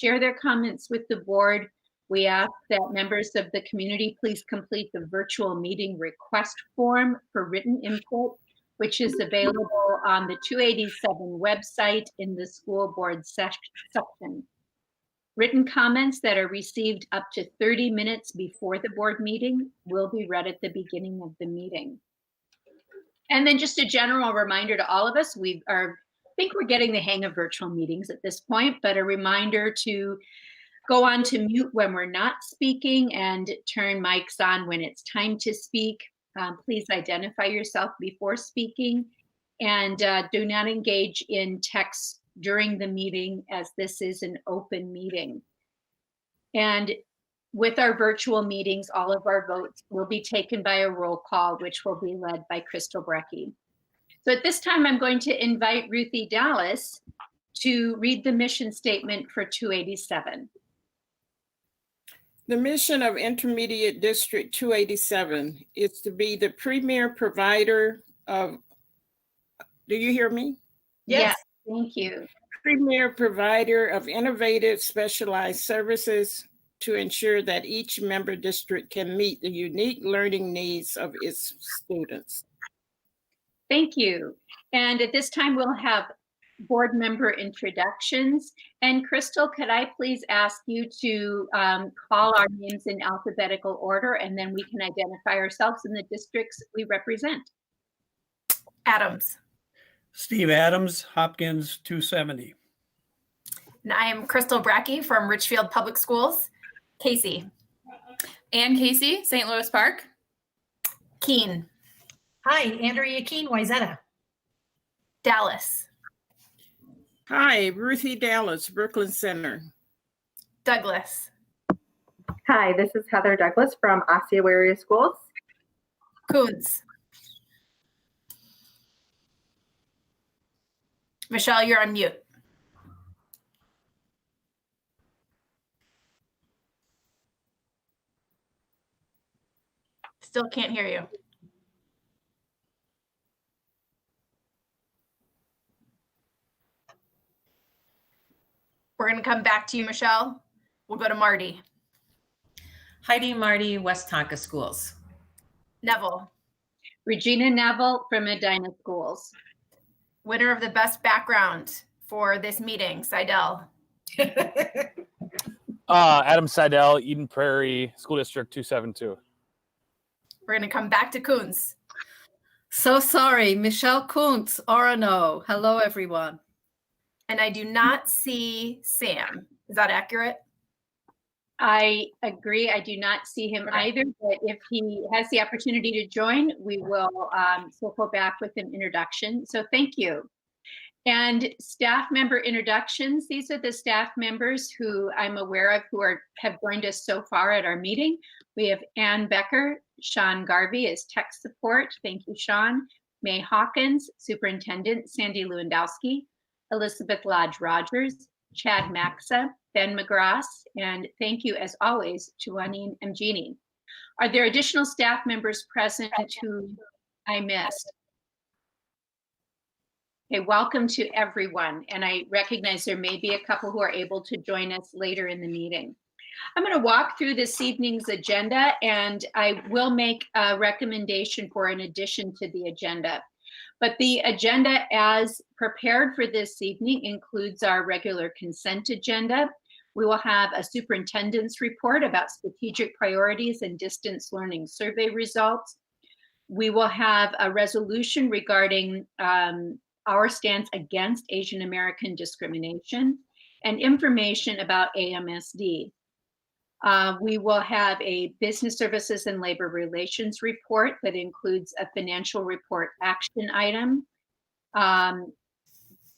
share their comments with the board, we ask that members of the community please complete the virtual meeting request form for written input, which is available on the 287 website in the school board section. Written comments that are received up to 30 minutes before the board meeting will be read at the beginning of the meeting. And then just a general reminder to all of us, I think we're getting the hang of virtual meetings at this point, but a reminder to go on to mute when we're not speaking and turn mics on when it's time to speak. Please identify yourself before speaking, and do not engage in text during the meeting, as this is an open meeting. And with our virtual meetings, all of our votes will be taken by a roll call, which will be led by Crystal Brecky. So at this time, I'm going to invite Ruthie Dallas to read the mission statement for 287. The mission of Intermediate District 287 is to be the premier provider of, do you hear me? Yes, thank you. Premier provider of innovative specialized services to ensure that each member district can meet the unique learning needs of its students. Thank you. And at this time, we'll have board member introductions. And Crystal, could I please ask you to call our names in alphabetical order, and then we can identify ourselves in the districts we represent. Adams. Steve Adams, Hopkins 270. And I am Crystal Brackey from Richfield Public Schools. Casey. Ann Casey, St. Louis Park. Keene. Hi, Andrea Keene, Wayzata. Dallas. Hi, Ruthie Dallas, Brooklyn Center. Douglas. Hi, this is Heather Douglas from Osseo Area Schools. Coons. Michelle, you're on mute. Still can't hear you. We're going to come back to you, Michelle. We'll go to Marty. Heidi Marty, West Tonka Schools. Neville. Regina Neville from Medina Schools. Winner of the best background for this meeting, Seidel. Adam Seidel, Eden Prairie School District 272. We're going to come back to Coons. So sorry, Michelle Kuntz, Orono. Hello, everyone. And I do not see Sam. Is that accurate? I agree. I do not see him either, but if he has the opportunity to join, we will circle back with an introduction. So thank you. And staff member introductions. These are the staff members who I'm aware of who have joined us so far at our meeting. We have Ann Becker, Sean Garvey as tech support. Thank you, Sean. May Hawkins, Superintendent Sandy Lewandowski, Elizabeth Lodge Rogers, Chad Maxa, Ben McGrath, and thank you as always to Juanine Mgini. Are there additional staff members present who I missed? Okay, welcome to everyone. And I recognize there may be a couple who are able to join us later in the meeting. I'm going to walk through this evening's agenda, and I will make a recommendation for an addition to the agenda. But the agenda as prepared for this evening includes our regular consent agenda. We will have a superintendent's report about strategic priorities and distance learning survey results. We will have a resolution regarding our stance against Asian American discrimination and information about AMSD. We will have a business services and labor relations report that includes a financial report action item.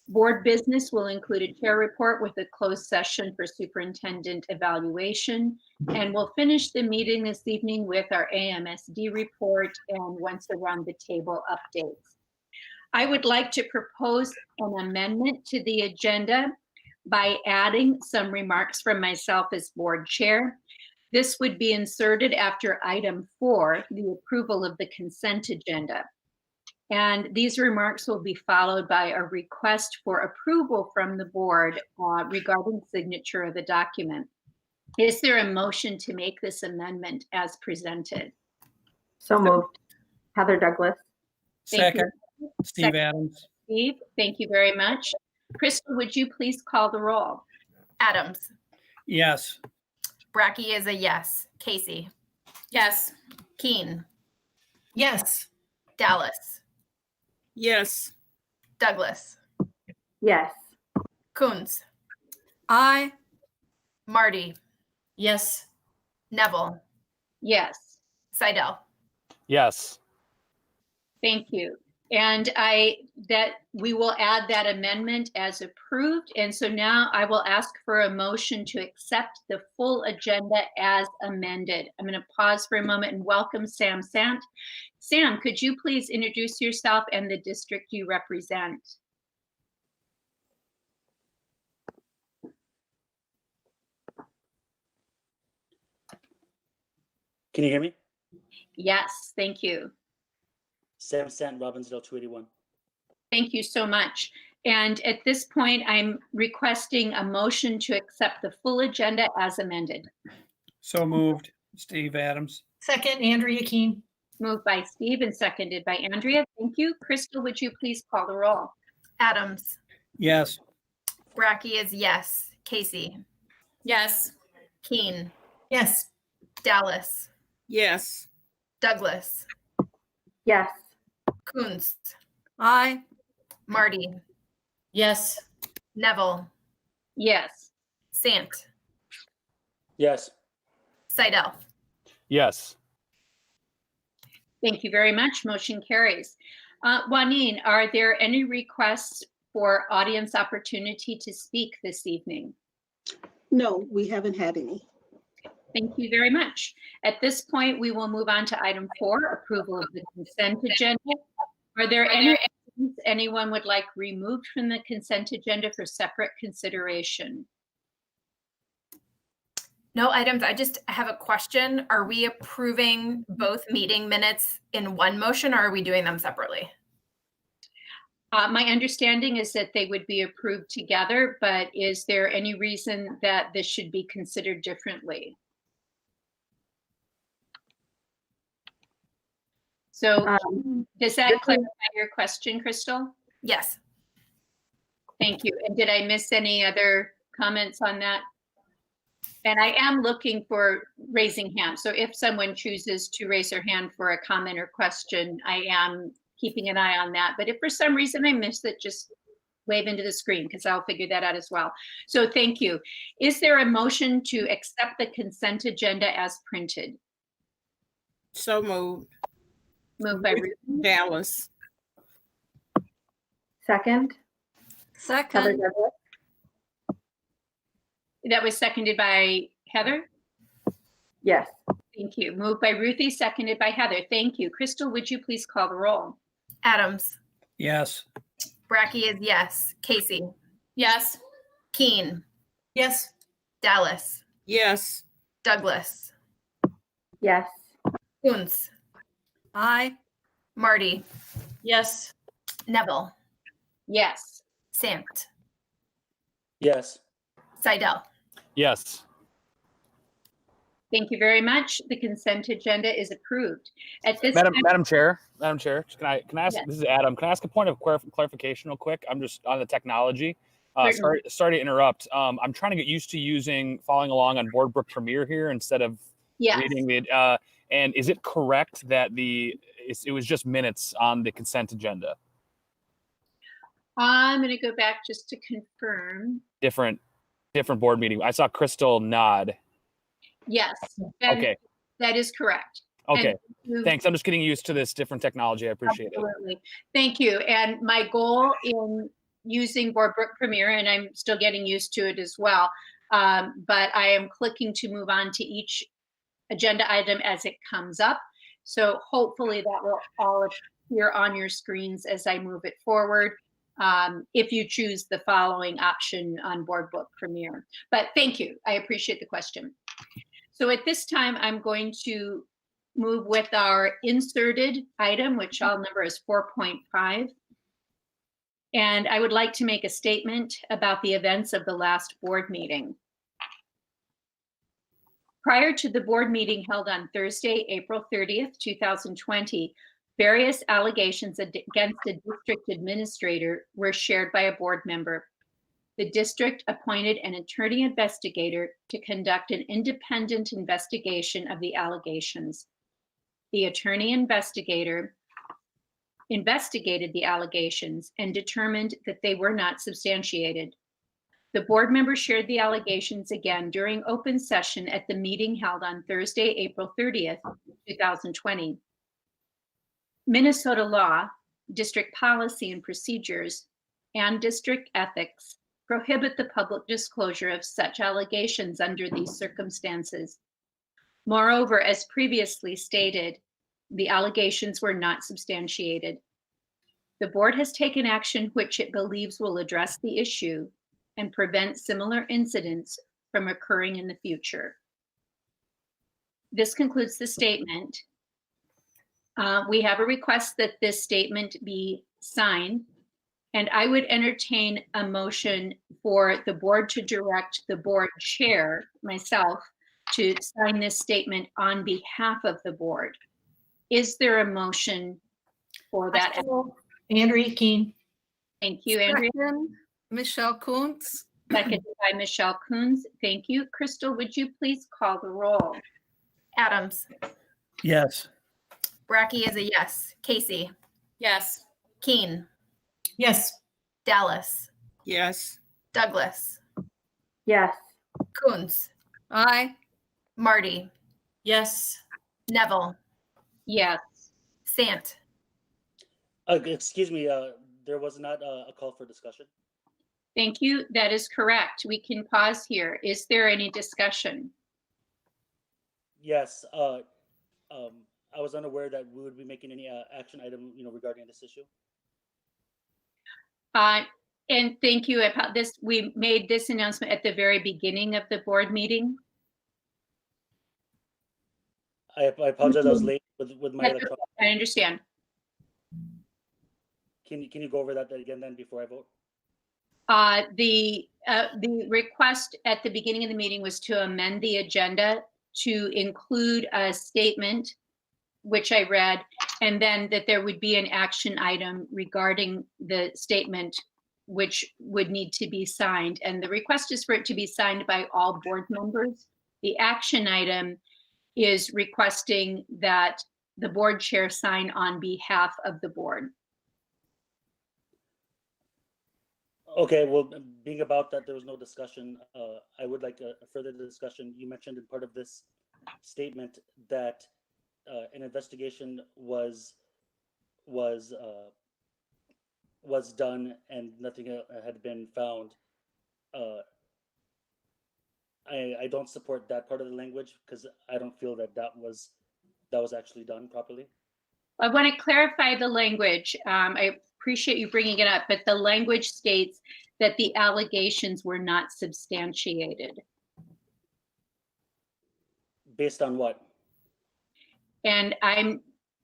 Board business will include a chair report with a closed session for superintendent evaluation. And we'll finish the meeting this evening with our AMSD report and once around the table updates. I would like to propose an amendment to the agenda by adding some remarks from myself as board chair. This would be inserted after item 4, the approval of the consent agenda. And these remarks will be followed by a request for approval from the board regarding signature of the document. Is there a motion to make this amendment as presented? So moved. Heather Douglas. Thank you. Second, Steve Adams. Steve, thank you very much. Crystal, would you please call the roll? Adams. Yes. Brackey is a yes. Casey. Yes. Keen. Yes. Dallas. Yes. Douglas. Yes. Coons. Aye. Marty. Yes. Neville. Yes. Seidel. Yes. Thank you. And we will add that amendment as approved. And so now I will ask for a motion to accept the full agenda as amended. I'm going to pause for a moment and welcome Sam Sant. Sam, could you please introduce yourself and the district you represent? Can you hear me? Yes, thank you. Sam Sant, Robbinsdale 281. Thank you so much. And at this point, I'm requesting a motion to accept the full agenda as amended. So moved, Steve Adams. Second, Andrea Keen. Moved by Steve and seconded by Andrea. Thank you. Crystal, would you please call the roll? Adams. Yes. Brackey is yes. Casey. Yes. Keen. Yes. Dallas. Yes. Douglas. Yes. Coons. Aye. Marty. Yes. Neville. Yes. Sant. Yes. Seidel. Yes. Thank you very much. Motion carries. Juanine, are there any requests for audience opportunity to speak this evening? No, we haven't had any. Thank you very much. At this point, we will move on to item 4, approval of the consent agenda. Are there any items anyone would like removed from the consent agenda for separate consideration? No items. I just have a question. Are we approving both meeting minutes in one motion, or are we doing them separately? My understanding is that they would be approved together, but is there any reason that this should be considered differently? So does that clarify your question, Crystal? Yes. Thank you. And did I miss any other comments on that? And I am looking for raising hands. So if someone chooses to raise their hand for a comment or question, I am keeping an eye on that. But if for some reason I missed it, just wave into the screen because I'll figure that out as well. So thank you. Is there a motion to accept the consent agenda as printed? So moved. Moved by Ruth. Dallas. Second. Heather Second. Douglas. That was seconded by Heather? Yes. Thank you. Moved by Ruthie, seconded by Heather. Thank you. Crystal, would you please call the roll? Adams. Yes. Brackey is yes. Casey. Yes. Keen. Yes. Dallas. Yes. Douglas. Yes. Coons. Aye. Marty. Yes. Neville. Yes. Sant. Yes. Seidel. Yes. Thank you very much. The consent agenda is approved. At this Madam time, Chair, can I ask? Yes. This is Adam. Can I ask a point of clarification real quick? I'm just on the technology. Certainly. Sorry to interrupt. I'm trying to get used to following along on BoardBook Premier here instead of yes. reading the. And is it correct that it was just minutes on the consent agenda? I'm going to go back just to confirm. Different board meeting. I saw Crystal nod. Yes. Okay. That is correct. Okay. And Thanks. I'm just getting used to this different technology. I appreciate absolutely. Thank you. And my goal in using BoardBook Premier, and I'm still getting used to it as well, but I am clicking to move on to each agenda item as it comes up. So hopefully that will all appear on your screens as I move it forward. If you choose the following option on BoardBook Premier. But thank you. I appreciate the question. So at this time, I'm going to move with our inserted item, which all number is 4.5. And I would like to make a statement about the events of the last board meeting. Prior to the board meeting held on Thursday, April 30th, 2020, various allegations against a district administrator were shared by a board member. The district appointed an attorney investigator to conduct an independent investigation of the allegations. The attorney investigator investigated the allegations and determined that they were not substantiated. The board member shared the allegations again during open session at the meeting held on Thursday, April 30th, 2020. Minnesota law, district policy and procedures, and district ethics prohibit the public disclosure of such allegations under these circumstances. Moreover, as previously stated, the allegations were not substantiated. The board has taken action which it believes will address the issue and prevent similar incidents from occurring in the future. This concludes the statement. We have a request that this statement be signed, and I would entertain a motion for the board to direct the board chair, myself, to sign this statement on behalf of the board. Is there a motion for that? Andrea Keen. Thank you, Andrea. Second, Michelle Kuntz. Seconded by Michelle Coons. Thank you. Crystal, would you please call the roll? Adams. Yes. Brackey is a yes. Casey. Yes. Keen. Yes. Dallas. Yes. Douglas. Yes. Coons. Aye. Marty. Yes. Neville. Yes. Sant. Excuse me, there was not a call for discussion. Thank you. That is correct. We can pause here. Is there any discussion? Yes, I was unaware that we would be making any action item, regarding this issue. And thank you. We made this announcement at the very beginning of the board meeting. I apologize, I was late with my electronic. I understand. Can you go over that again then before I vote? The request at the beginning of the meeting was to amend the agenda to include a statement, which I read, and then that there would be an action item regarding the statement, which would need to be signed. And the request is for it to be signed by all board members. The action item is requesting that the board chair sign on behalf of the board. Okay, well, being about that, there was no discussion. I would like a further discussion. You mentioned in part of this statement that an investigation was done and nothing had been found. I don't support that part of the language because I don't feel that was actually done properly. I want to clarify the language. I appreciate you bringing it up, but the language states that the allegations were not substantiated. Based on what? And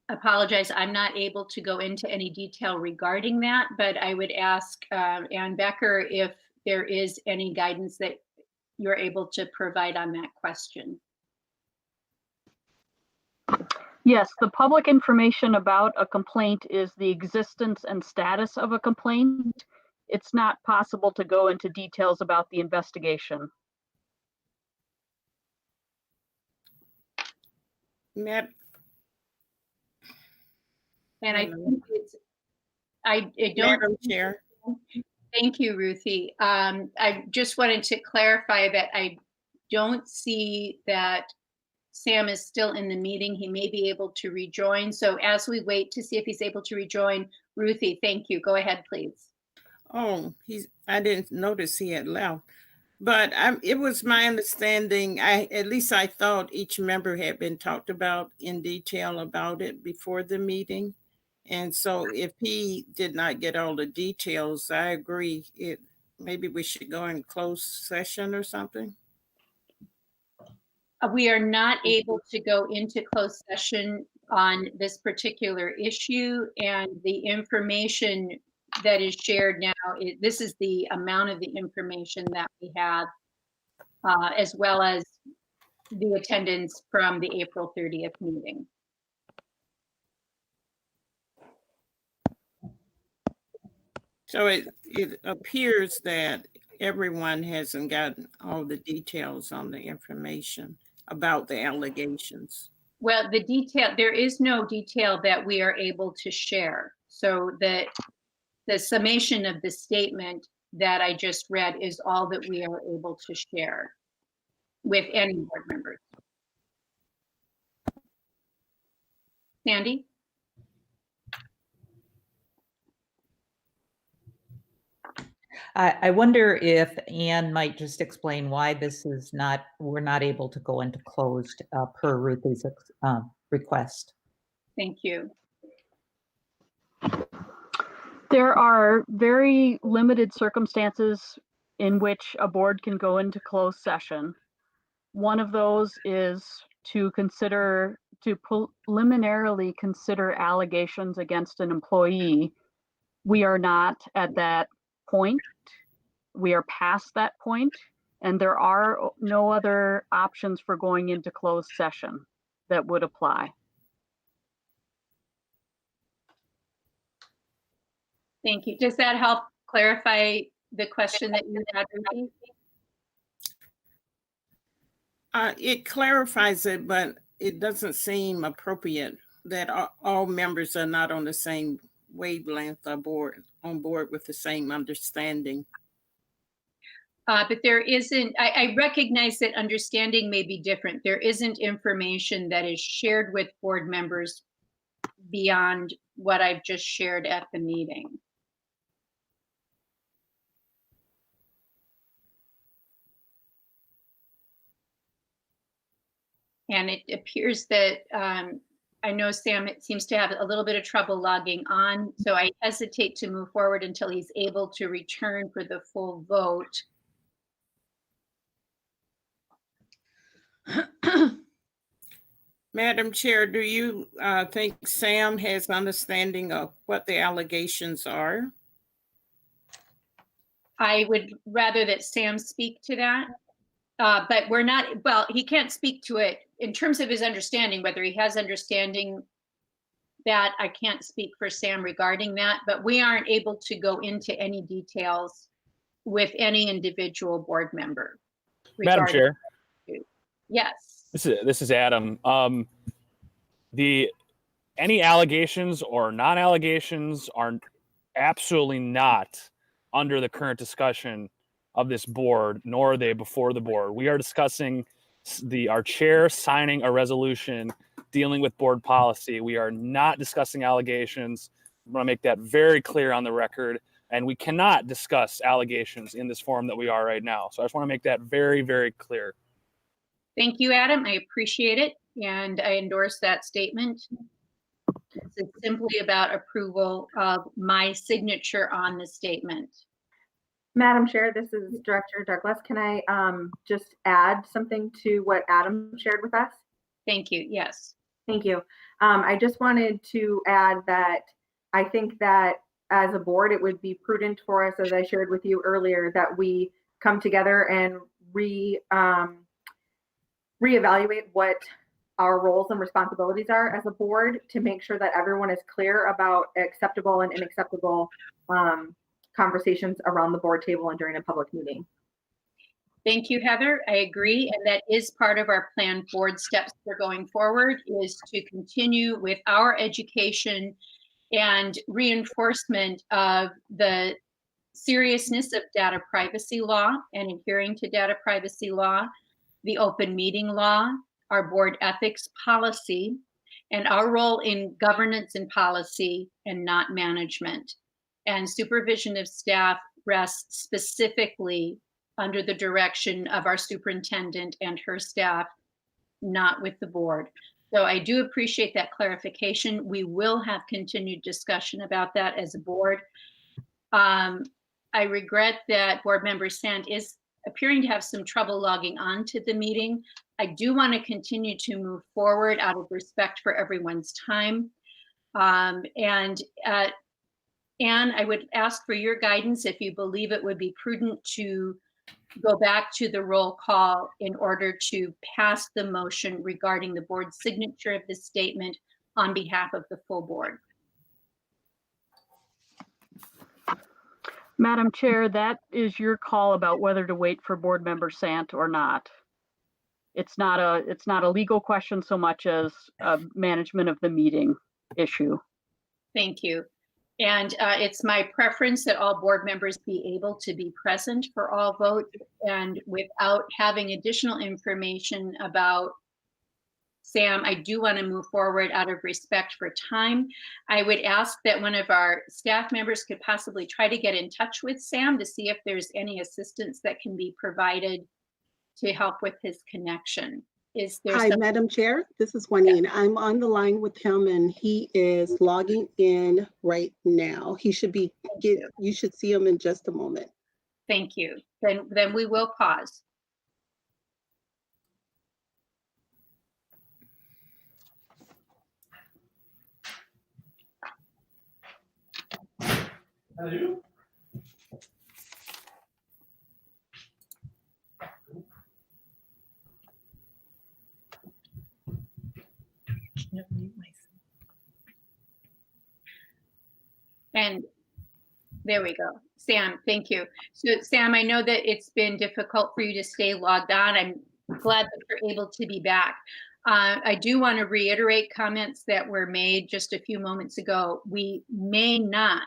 apologize, I'm not able to go into any detail regarding that, but I would ask Ann Becker if there is any guidance that you're able to provide on that question. Yes, the public information about a complaint is the existence and status of a complaint. It's not possible to go into details about the investigation. Matt. And I think I don't. Madam Chair. Thank you, Ruthie. I just wanted to clarify that I don't see that Sam is still in the meeting. He may be able to rejoin. So as we wait to see if he's able to rejoin, Ruthie, thank you. Go ahead, please. Oh, I didn't notice he had left. But it was my understanding, at least I thought each member had been talked about in detail about it before the meeting. And so if he did not get all the details, I agree. Maybe we should go in closed session or something. We are not able to go into closed session on this particular issue, and the information that is shared now, this is the amount of the information that we have, as well as the attendance from the April 30th meeting. So it appears that everyone hasn't gotten all the details on the information about the allegations. Well, there is no detail that we are able to share. So the summation of the statement that I just read is all that we are able to share with any board members. Sandy? I wonder if Anne might just explain why this is not, we're not able to go into closed per Ruthie's request. Thank you. There are very limited circumstances in which a board can go into closed session. One of those is to preliminarily consider allegations against an employee. We are not at that point. We are past that point, and there are no other options for going into closed session that would apply. Thank you. Does that help clarify the question that you had, Ruthie? It clarifies it, but it doesn't seem appropriate that all members are not on the same wavelength or on board with the same understanding. But there isn't, I recognize that understanding may be different. There isn't information that is shared with board members beyond what I've just shared at the meeting. And it appears that, I know Sam, it seems to have a little bit of trouble logging on, so I hesitate to move forward until he's able to return for the full vote. Madam Chair, do you think Sam has understanding of what the allegations are? I would rather that Sam speak to that, but we're not, well, he can't speak to it in terms of his understanding, whether he has understanding that. I can't speak for Sam regarding that, but we aren't able to go into any details with any individual board member. Madam Chair. Yes. This is Adam. Any allegations or non-allegations are absolutely not under the current discussion of this board, nor are they before the board. We are discussing our chair signing a resolution dealing with board policy. We are not discussing allegations. I want to make that very clear on the record. And we cannot discuss allegations in this forum that we are right now. So I just want to make that very, very clear. Thank you, Adam. I appreciate it, and I endorse that statement. It's simply about approval of my signature on the statement. Madam Chair, this is Director Douglas. Can I just add something to what Adam shared with us? Thank you. Yes. Thank you. I just wanted to add that I think that as a board, it would be prudent for us, as I shared with you earlier, that we come together and reevaluate what our roles and responsibilities are as a board to make sure that everyone is clear about acceptable and unacceptable conversations around the board table and during a public meeting. Thank you, Heather. I agree. And that is part of our planned board steps for going forward, is to continue with our education and reinforcement of the seriousness of data privacy law and adhering to data privacy law, the open meeting law, our board ethics policy, and our role in governance and policy and not management. And supervision of staff rests specifically under the direction of our superintendent and her staff, not with the board. So I do appreciate that clarification. We will have continued discussion about that as a board. I regret that board member Sand is appearing to have some trouble logging on to the meeting. I do want to continue to move forward out of respect for everyone's time. Anne, I would ask for your guidance if you believe it would be prudent to go back to the roll call in order to pass the motion regarding the board's signature of this statement on behalf of the full board. Madam Chair, that is your call about whether to wait for board member Sant or not. It's not a legal question so much as a management of the meeting issue. Thank you. And it's my preference that all board members be able to be present for all votes, and without having additional information about Sam, I do want to move forward out of respect for time. I would ask that one of our staff members could possibly try to get in touch with Sam to see if there's any assistance that can be provided to help with his connection. Is there Hi, Madam Chair. This is Juanine. I'm on the line with him and he is logging in right now. He should be, you should see him in just a moment. Thank you. Then we will pause. Hello. And there we go. Sam, thank you. So Sam, I know that it's been difficult for you to stay logged on. I'm glad that you're able to be back. I do want to reiterate comments that were made just a few moments ago. We may not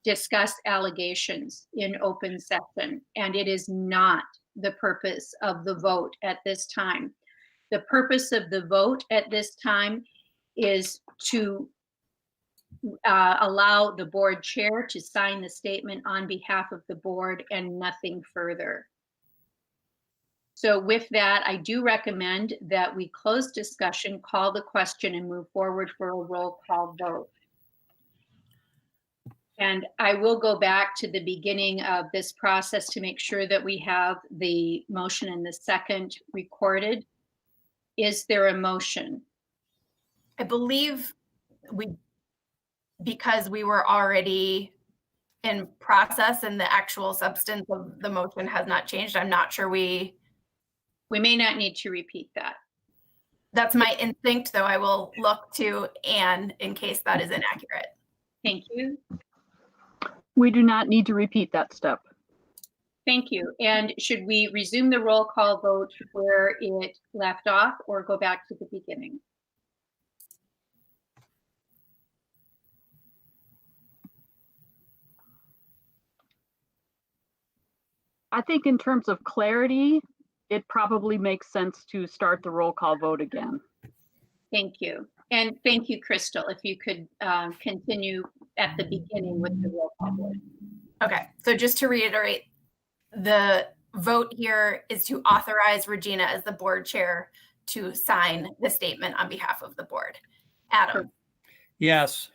discuss allegations in open session, and it is not the purpose of the vote at this time. The purpose of the vote at this time is to allow the board chair to sign the statement on behalf of the board and nothing further. So with that, I do recommend that we close discussion, call the question, and move forward for a roll call vote. And I will go back to the beginning of this process to make sure that we have the motion and the second recorded. Is there a motion? I believe because we were already in process and the actual substance of the motion has not changed, I'm not sure we may not need to repeat that. That's my instinct, though I will look to Anne in case that is inaccurate. Thank you. We do not need to repeat that step. Thank you. And should we resume the roll call vote where it left off or go back to the beginning? I think in terms of clarity, it probably makes sense to start the roll call vote again. Thank you. And thank you, Crystal, if you could continue at the beginning with the roll call vote. Okay, so just to reiterate, the vote here is to authorize Regina as the board chair to sign the statement on behalf of the board. Adam? Yes.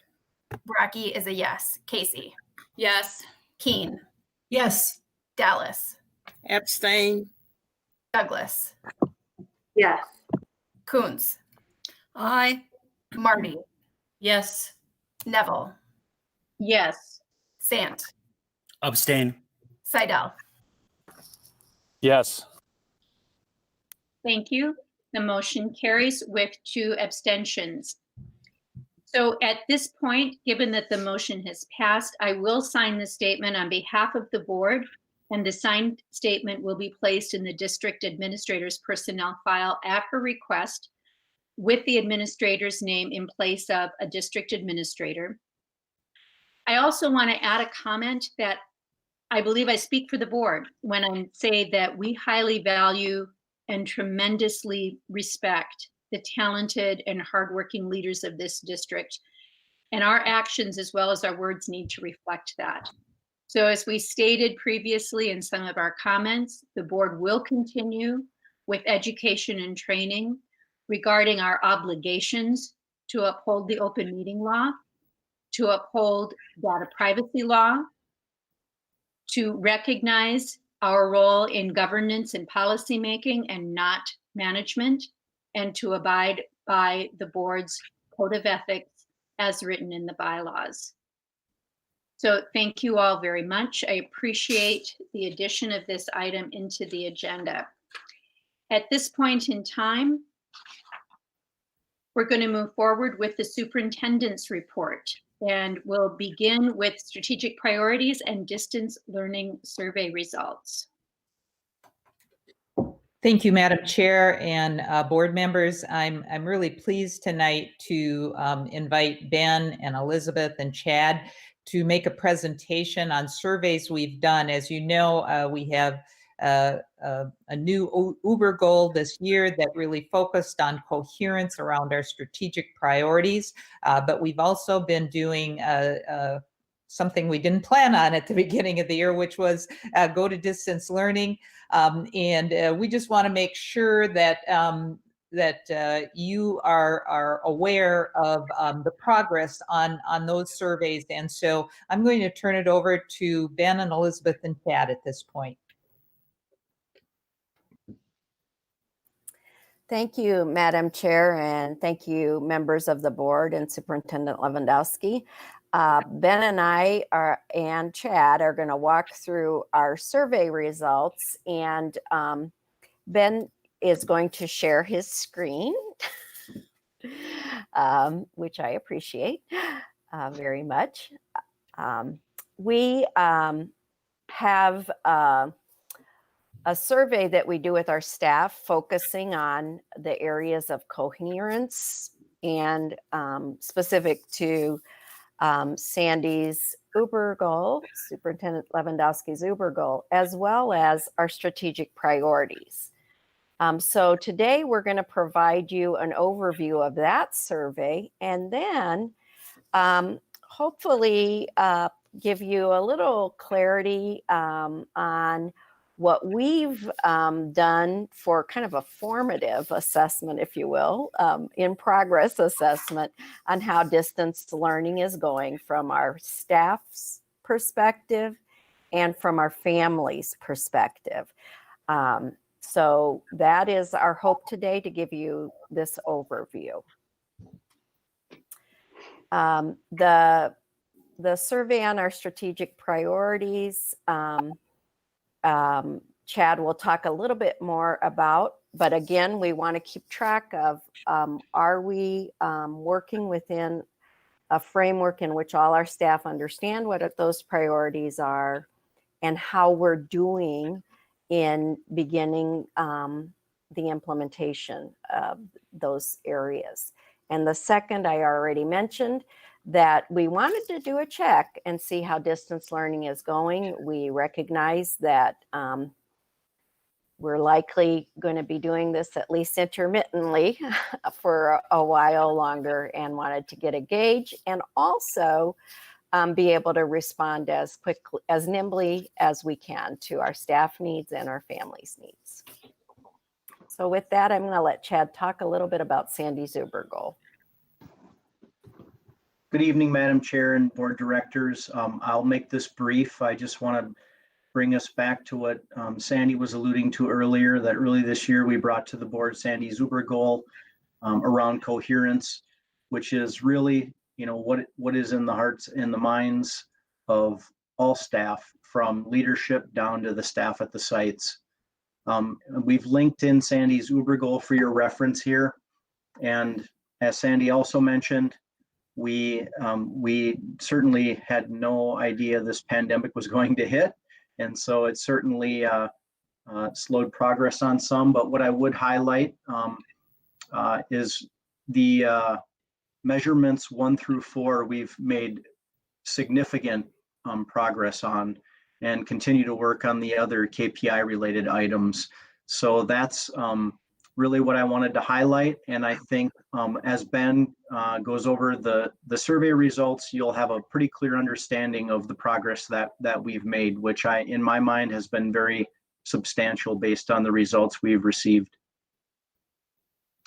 Bracky is a yes. Casey? Yes. Keen? Yes. Dallas? Abstain. Douglas? Yes. Coons? Aye. Marty? Yes. Neville? Yes. Sant? Abstain. Seidel? Yes. Thank you. The motion carries with 2 abstentions. So at this point, given that the motion has passed, I will sign the statement on behalf of the board, and the signed statement will be placed in the district administrator's personnel file at her request, with the administrator's name in place of a district administrator. I also want to add a comment that I believe I speak for the board when I say that we highly value and tremendously respect the talented and hardworking leaders of this district. And our actions as well as our words need to reflect that. So as we stated previously in some of our comments, the board will continue with education and training regarding our obligations to uphold the open meeting law, to uphold data privacy law, to recognize our role in governance and policymaking and not management, and to abide by the board's code of ethics as written in the bylaws. So thank you all very much. I appreciate the addition of this item into the agenda. At this point in time, we're going to move forward with the superintendent's report, and we'll begin with strategic priorities and distance learning survey results. Thank you, Madam Chair and board members. I'm really pleased tonight to invite Ben and Elizabeth and Chad to make a presentation on surveys we've done. As you know, we have a new Uber goal this year that really focused on coherence around our strategic priorities, but we've also been doing something we didn't plan on at the beginning of the year, which was go to distance learning. And we just want to make sure that you are aware of the progress on those surveys. And so I'm going to turn it over to Ben and Elizabeth and Chad at this point. Thank you, Madam Chair, and thank you, members of the board and Superintendent Lewandowski. Ben and I and Chad are going to walk through our survey results, and Ben is going to share his screen, which I appreciate very much. We have a survey that we do with our staff focusing on the areas of coherence and specific to Sandy's Uber goal, Superintendent Lewandowski's Uber goal, as well as our strategic priorities. So today we're going to provide you an overview of that survey, and then hopefully give you a little clarity on what we've done for kind of a formative assessment, if you will, in progress assessment on how distance learning is going from our staff's perspective and from our family's perspective. So that is our hope today, to give you this overview. The survey on our strategic priorities, Chad will talk a little bit more about, but again, we want to keep track of, are we working within a framework in which all our staff understand what those priorities are and how we're doing in beginning the implementation of those areas. And the second, I already mentioned, that we wanted to do a check and see how distance learning is going. We recognize that we're likely going to be doing this at least intermittently for a while longer, and wanted to get a gauge and also be able to respond as quickly, as nimbly as we can to our staff needs and our families' needs. So with that, I'm going to let Chad talk a little bit about Sandy's Uber goal. Good evening, Madam Chair and board directors. I'll make this brief. I just want to bring us back to what Sandy was alluding to earlier, that early this year we brought to the board Sandy's Uber goal around coherence, which is really, you know, what is in the hearts and the minds of all staff, from leadership down to the staff at the sites. We've linked in Sandy's Uber goal for your reference here. And as Sandy also mentioned, we certainly had no idea this pandemic was going to hit. And so it certainly slowed progress on some. But what I would highlight is the measurements 1 through 4, we've made significant progress on, and continue to work on the other KPI related items. So that's really what I wanted to highlight. And I think as Ben goes over the survey results, you'll have a pretty clear understanding of the progress that we've made, which in my mind has been very substantial based on the results we've received.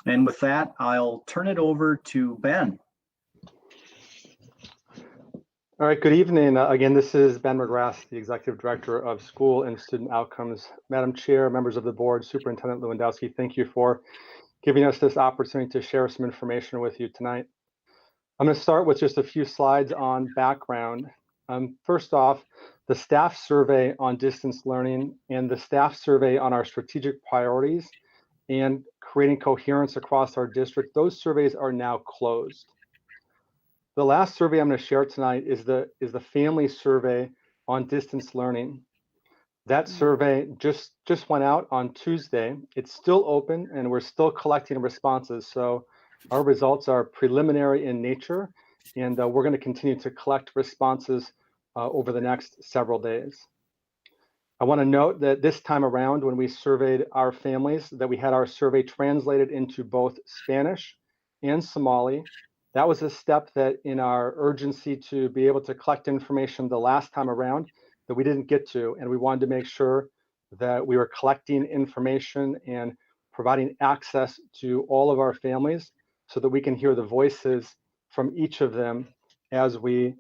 And with that, I'll turn it over to Ben. All right, good evening. Again, this is Ben McGrath, the Executive Director of School and Student Outcomes. Madam Chair, members of the board, Superintendent Lewandowski, thank you for giving us this opportunity to share some information with you tonight. I'm going to start with just a few slides on background. First off, the staff survey on distance learning and the staff survey on our strategic priorities and creating coherence across our district, those surveys are now closed. The last survey I'm going to share tonight is the family survey on distance learning. That survey just went out on Tuesday. It's still open and we're still collecting responses. So our results are preliminary in nature, and we're going to continue to collect responses over the next several days. I want to note that this time around, when we surveyed our families, that we had our survey translated into both Spanish and Somali. That was a step that in our urgency to be able to collect information the last time around that we didn't get to, and we wanted to make sure that we were collecting information and providing access to all of our families so that we can hear the voices from each of them as we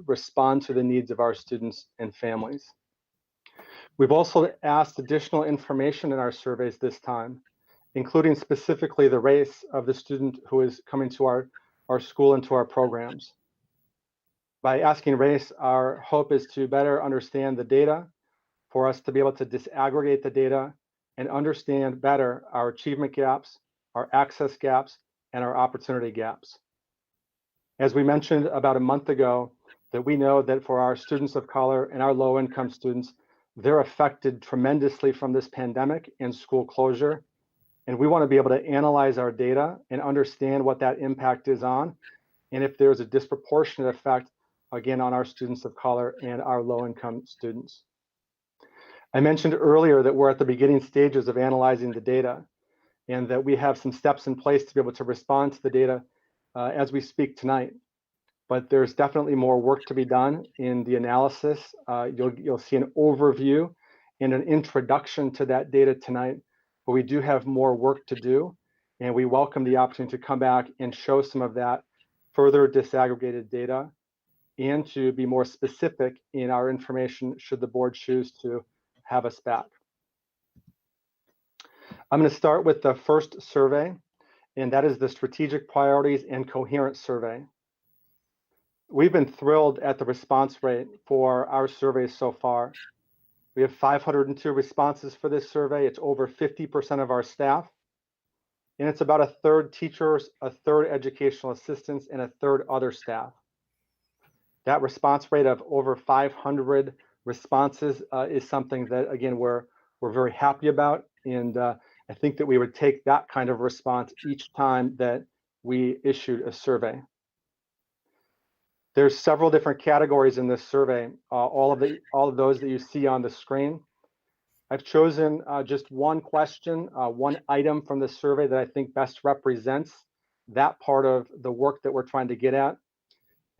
respond to the needs of our students and families. We've also asked additional information in our surveys this time, including specifically the race of the student who is coming to our school and to our programs. By asking race, our hope is to better understand the data, for us to be able to disaggregate the data and understand better our achievement gaps, our access gaps, and our opportunity gaps. As we mentioned about a month ago, that we know that for our students of color and our low-income students, they're affected tremendously from this pandemic and school closure. And we want to be able to analyze our data and understand what that impact is on, and if there's a disproportionate effect, again, on our students of color and our low-income students. I mentioned earlier that we're at the beginning stages of analyzing the data, and that we have some steps in place to be able to respond to the data as we speak tonight. But there's definitely more work to be done in the analysis. You'll see an overview and an introduction to that data tonight, but we do have more work to do, and we welcome the opportunity to come back and show some of that further disaggregated data and to be more specific in our information should the board choose to have us back. I'm going to start with the first survey, and that is the Strategic Priorities and Coherence survey. We've been thrilled at the response rate for our surveys so far. We have 502 responses for this survey. It's over 50% of our staff. And it's about a third teachers, a third educational assistants, and a third other staff. That response rate of over 500 responses is something that, again, we're very happy about. And I think that we would take that kind of response each time that we issued a survey. There's several different categories in this survey, all of those that you see on the screen. I've chosen just one question, one item from the survey that I think best represents that part of the work that we're trying to get at.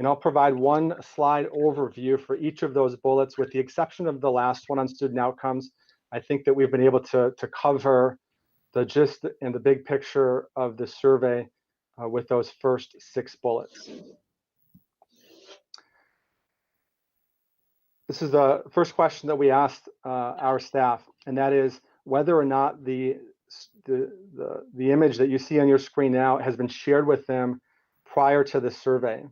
And I'll provide one slide overview for each of those bullets, with the exception of the last one on student outcomes. I think that we've been able to cover the gist and the big picture of the survey with those first 6 bullets. This is the first question that we asked our staff, and that is whether or not the image that you see on your screen now has been shared with them prior to the survey.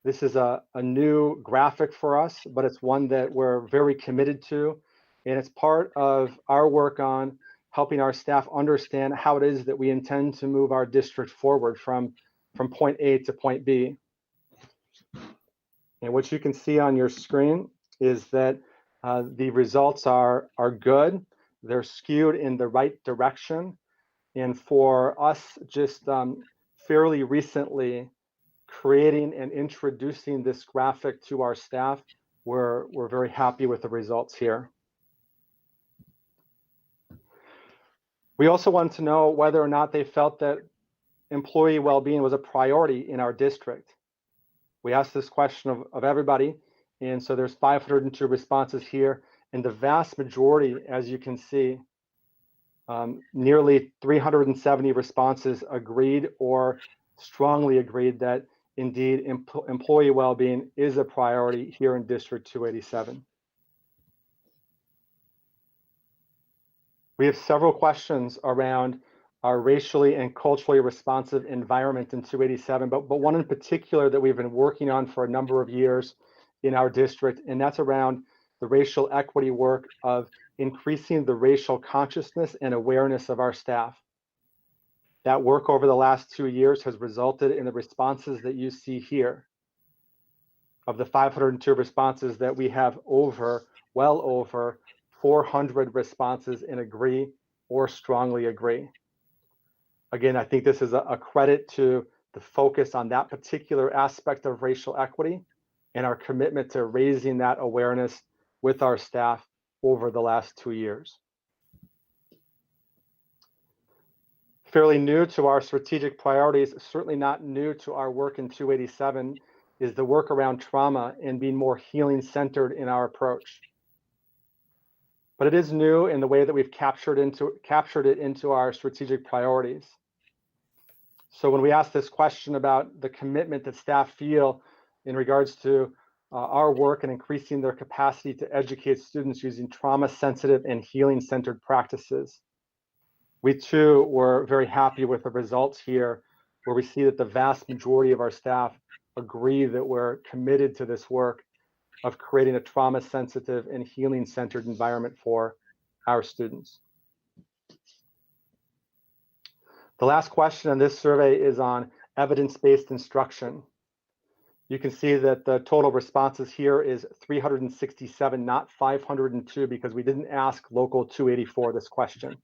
This is a new graphic for us, but it's one that we're very committed to, and it's part of our work on helping our staff understand how it is that we intend to move our district forward from point A to point B. And what you can see on your screen is that the results are good. They're skewed in the right direction. And for us, just fairly recently creating and introducing this graphic to our staff, we're very happy with the results here. We also wanted to know whether or not they felt that employee well-being was a priority in our district. We asked this question of everybody, and so there's 502 responses here, and the vast majority, as you can see, nearly 370 responses agreed or strongly agreed that indeed, employee well-being is a priority here in District 287. We have several questions around our racially and culturally responsive environment in 287, but one in particular that we've been working on for a number of years in our district, and that's around the racial equity work of increasing the racial consciousness and awareness of our staff. That work over the last 2 years has resulted in the responses that you see here. Of the 502 responses that we have well over 400 responses in agree or strongly agree. Again, I think this is a credit to the focus on that particular aspect of racial equity and our commitment to raising that awareness with our staff over the last 2 years. Fairly new to our strategic priorities, certainly not new to our work in 287, is the work around trauma and being more healing centered in our approach. But it is new in the way that we've captured it into our strategic priorities. So when we ask this question about the commitment that staff feel in regards to our work and increasing their capacity to educate students using trauma-sensitive and healing-centered practices, we too were very happy with the results here, where we see that the vast majority of our staff agree that we're committed to this work of creating a trauma-sensitive and healing-centered environment for our students. The last question in this survey is on evidence-based instruction. You can see that the total responses here is 367, not 502, because we didn't ask Local 284 this question.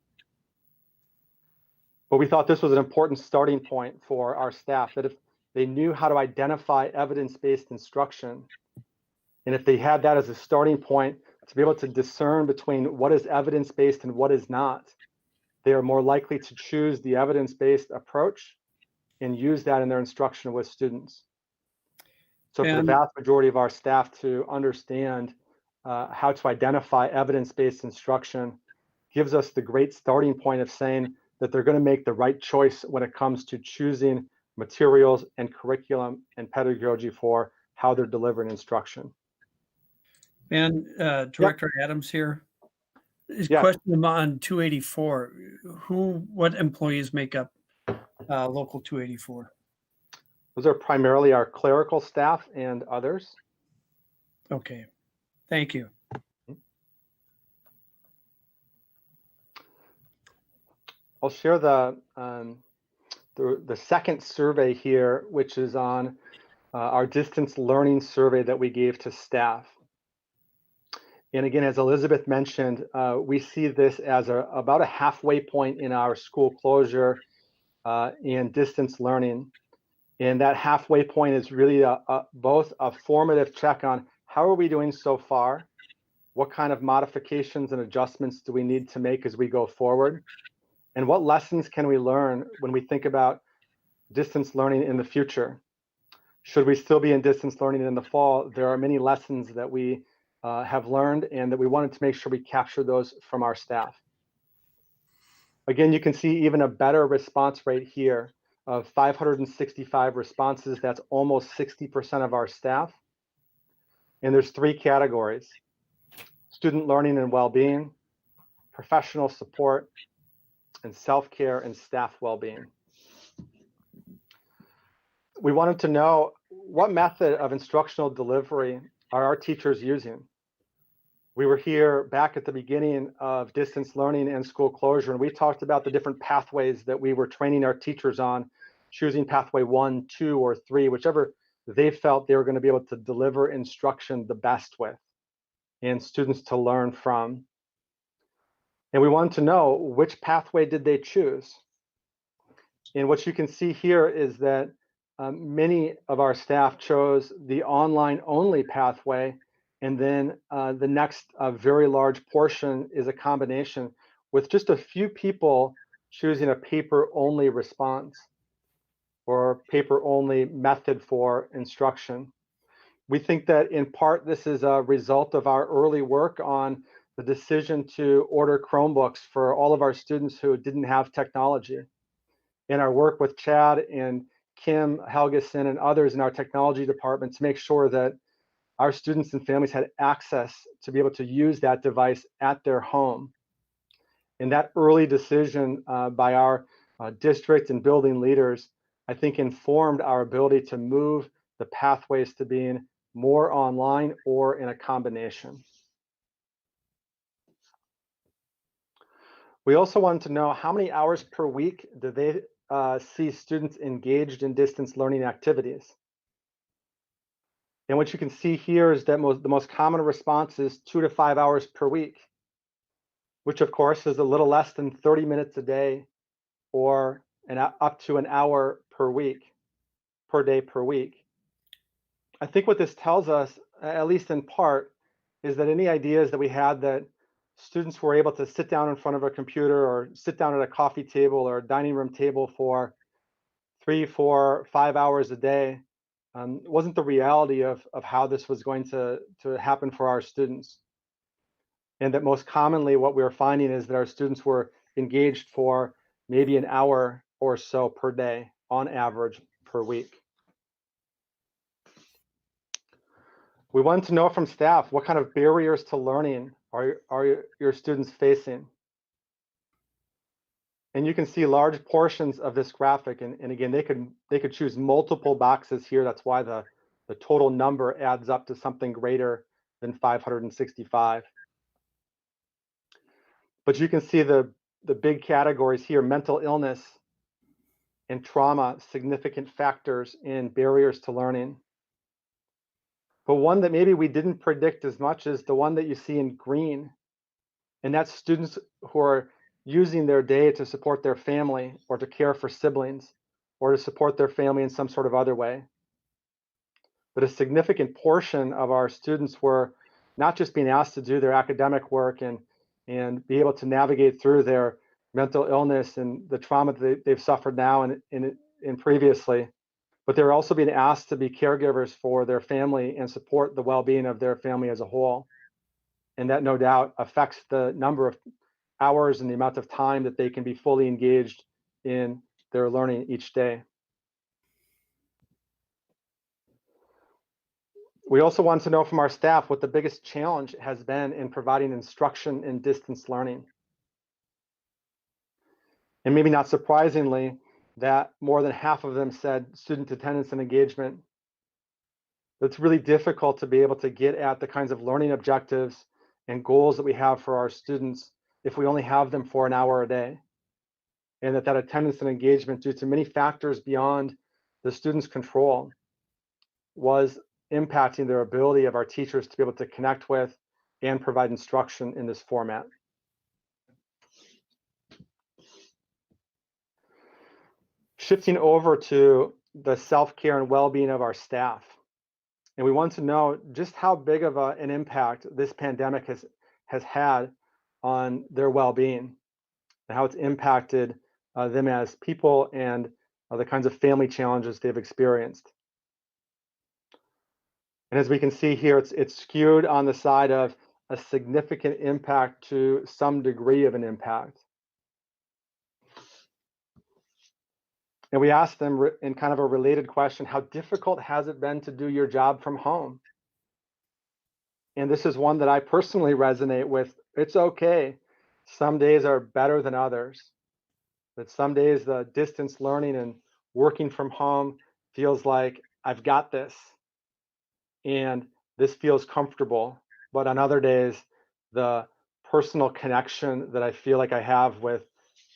But we thought this was an important starting point for our staff, that if they knew how to identify evidence-based instruction, and if they had that as a starting point to be able to discern between what is evidence-based and what is not, they are more likely to choose the evidence-based approach and use that in their instruction with students. So for the vast majority of our staff to understand how to identify evidence-based instruction gives us the great starting point of saying that they're going to make the right choice when it comes to choosing materials and curriculum and pedagogy for how they're delivering instruction. And Director Adams here. Question on 284. What employees make up Local 284? Those are primarily our clerical staff and others. Okay, thank you. I'll share the second survey here, which is on our distance learning survey that we gave to staff. And again, as Elizabeth mentioned, we see this as about a halfway point in our school closure and distance learning. And that halfway point is really both a formative check on how are we doing so far, what kind of modifications and adjustments do we need to make as we go forward, and what lessons can we learn when we think about distance learning in the future. Should we still be in distance learning in the fall, there are many lessons that we have learned and that we wanted to make sure we capture those from our staff. Again, you can see even a better response rate here of 565 responses. That's almost 60% of our staff. And there's 3 categories: student learning and well-being, professional support, and self-care and staff well-being. We wanted to know what method of instructional delivery are our teachers using. We were here back at the beginning of distance learning and school closure, and we talked about the different pathways that we were training our teachers on, choosing pathway 1, 2, or 3, whichever they felt they were going to be able to deliver instruction the best with and students to learn from. And we wanted to know which pathway did they choose. And what you can see here is that many of our staff chose the online only pathway. And then the next very large portion is a combination, with just a few people choosing a paper-only response or paper-only method for instruction. We think that in part this is a result of our early work on the decision to order Chromebooks for all of our students who didn't have technology. In our work with Chad and Kim Helgeson and others in our technology department to make sure that our students and families had access to be able to use that device at their home. And that early decision by our district and building leaders, I think, informed our ability to move the pathways to being more online or in a combination. We also wanted to know how many hours per week do they see students engaged in distance learning activities. And what you can see here is that the most common response is 2 to 5 hours per week, which of course is a little less than 30 minutes a day or up to an hour per day per week. I think what this tells us, at least in part, is that any ideas that we had that students were able to sit down in front of a computer or sit down at a coffee table or a dining room table for 3, 4, 5 hours a day wasn't the reality of how this was going to happen for our students. And that most commonly what we were finding is that our students were engaged for maybe an hour or so per day on average per week. We wanted to know from staff what kind of barriers to learning are your students facing. And you can see large portions of this graphic, and again, they could choose multiple boxes here. That's why the total number adds up to something greater than 565. But you can see the big categories here: mental illness and trauma, significant factors in barriers to learning. But one that maybe we didn't predict as much is the one that you see in green, and that's students who are using their day to support their family or to care for siblings or to support their family in some sort of other way. But a significant portion of our students were not just being asked to do their academic work and be able to navigate through their mental illness and the trauma that they've suffered now and previously, but they're also being asked to be caregivers for their family and support the well-being of their family as a whole. And that no doubt affects the number of hours and the amount of time that they can be fully engaged in their learning each day. We also want to know from our staff what the biggest challenge has been in providing instruction in distance learning. And maybe not surprisingly, that more than half of them said student attendance and engagement. It's really difficult to be able to get at the kinds of learning objectives and goals that we have for our students if we only have them for an hour a day. And that attendance and engagement, due to many factors beyond the student's control, was impacting their ability of our teachers to be able to connect with and provide instruction in this format. Shifting over to the self-care and well-being of our staff. And we want to know just how big of an impact this pandemic has had on their well-being and how it's impacted them as people and the kinds of family challenges they've experienced. And as we can see here, it's skewed on the side of a significant impact to some degree of an impact. And we asked them in kind of a related question, how difficult has it been to do your job from home? And this is one that I personally resonate with. It's okay. Some days are better than others. That some days the distance learning and working from home feels like I've got this and this feels comfortable. But on other days, the personal connection that I feel like I have with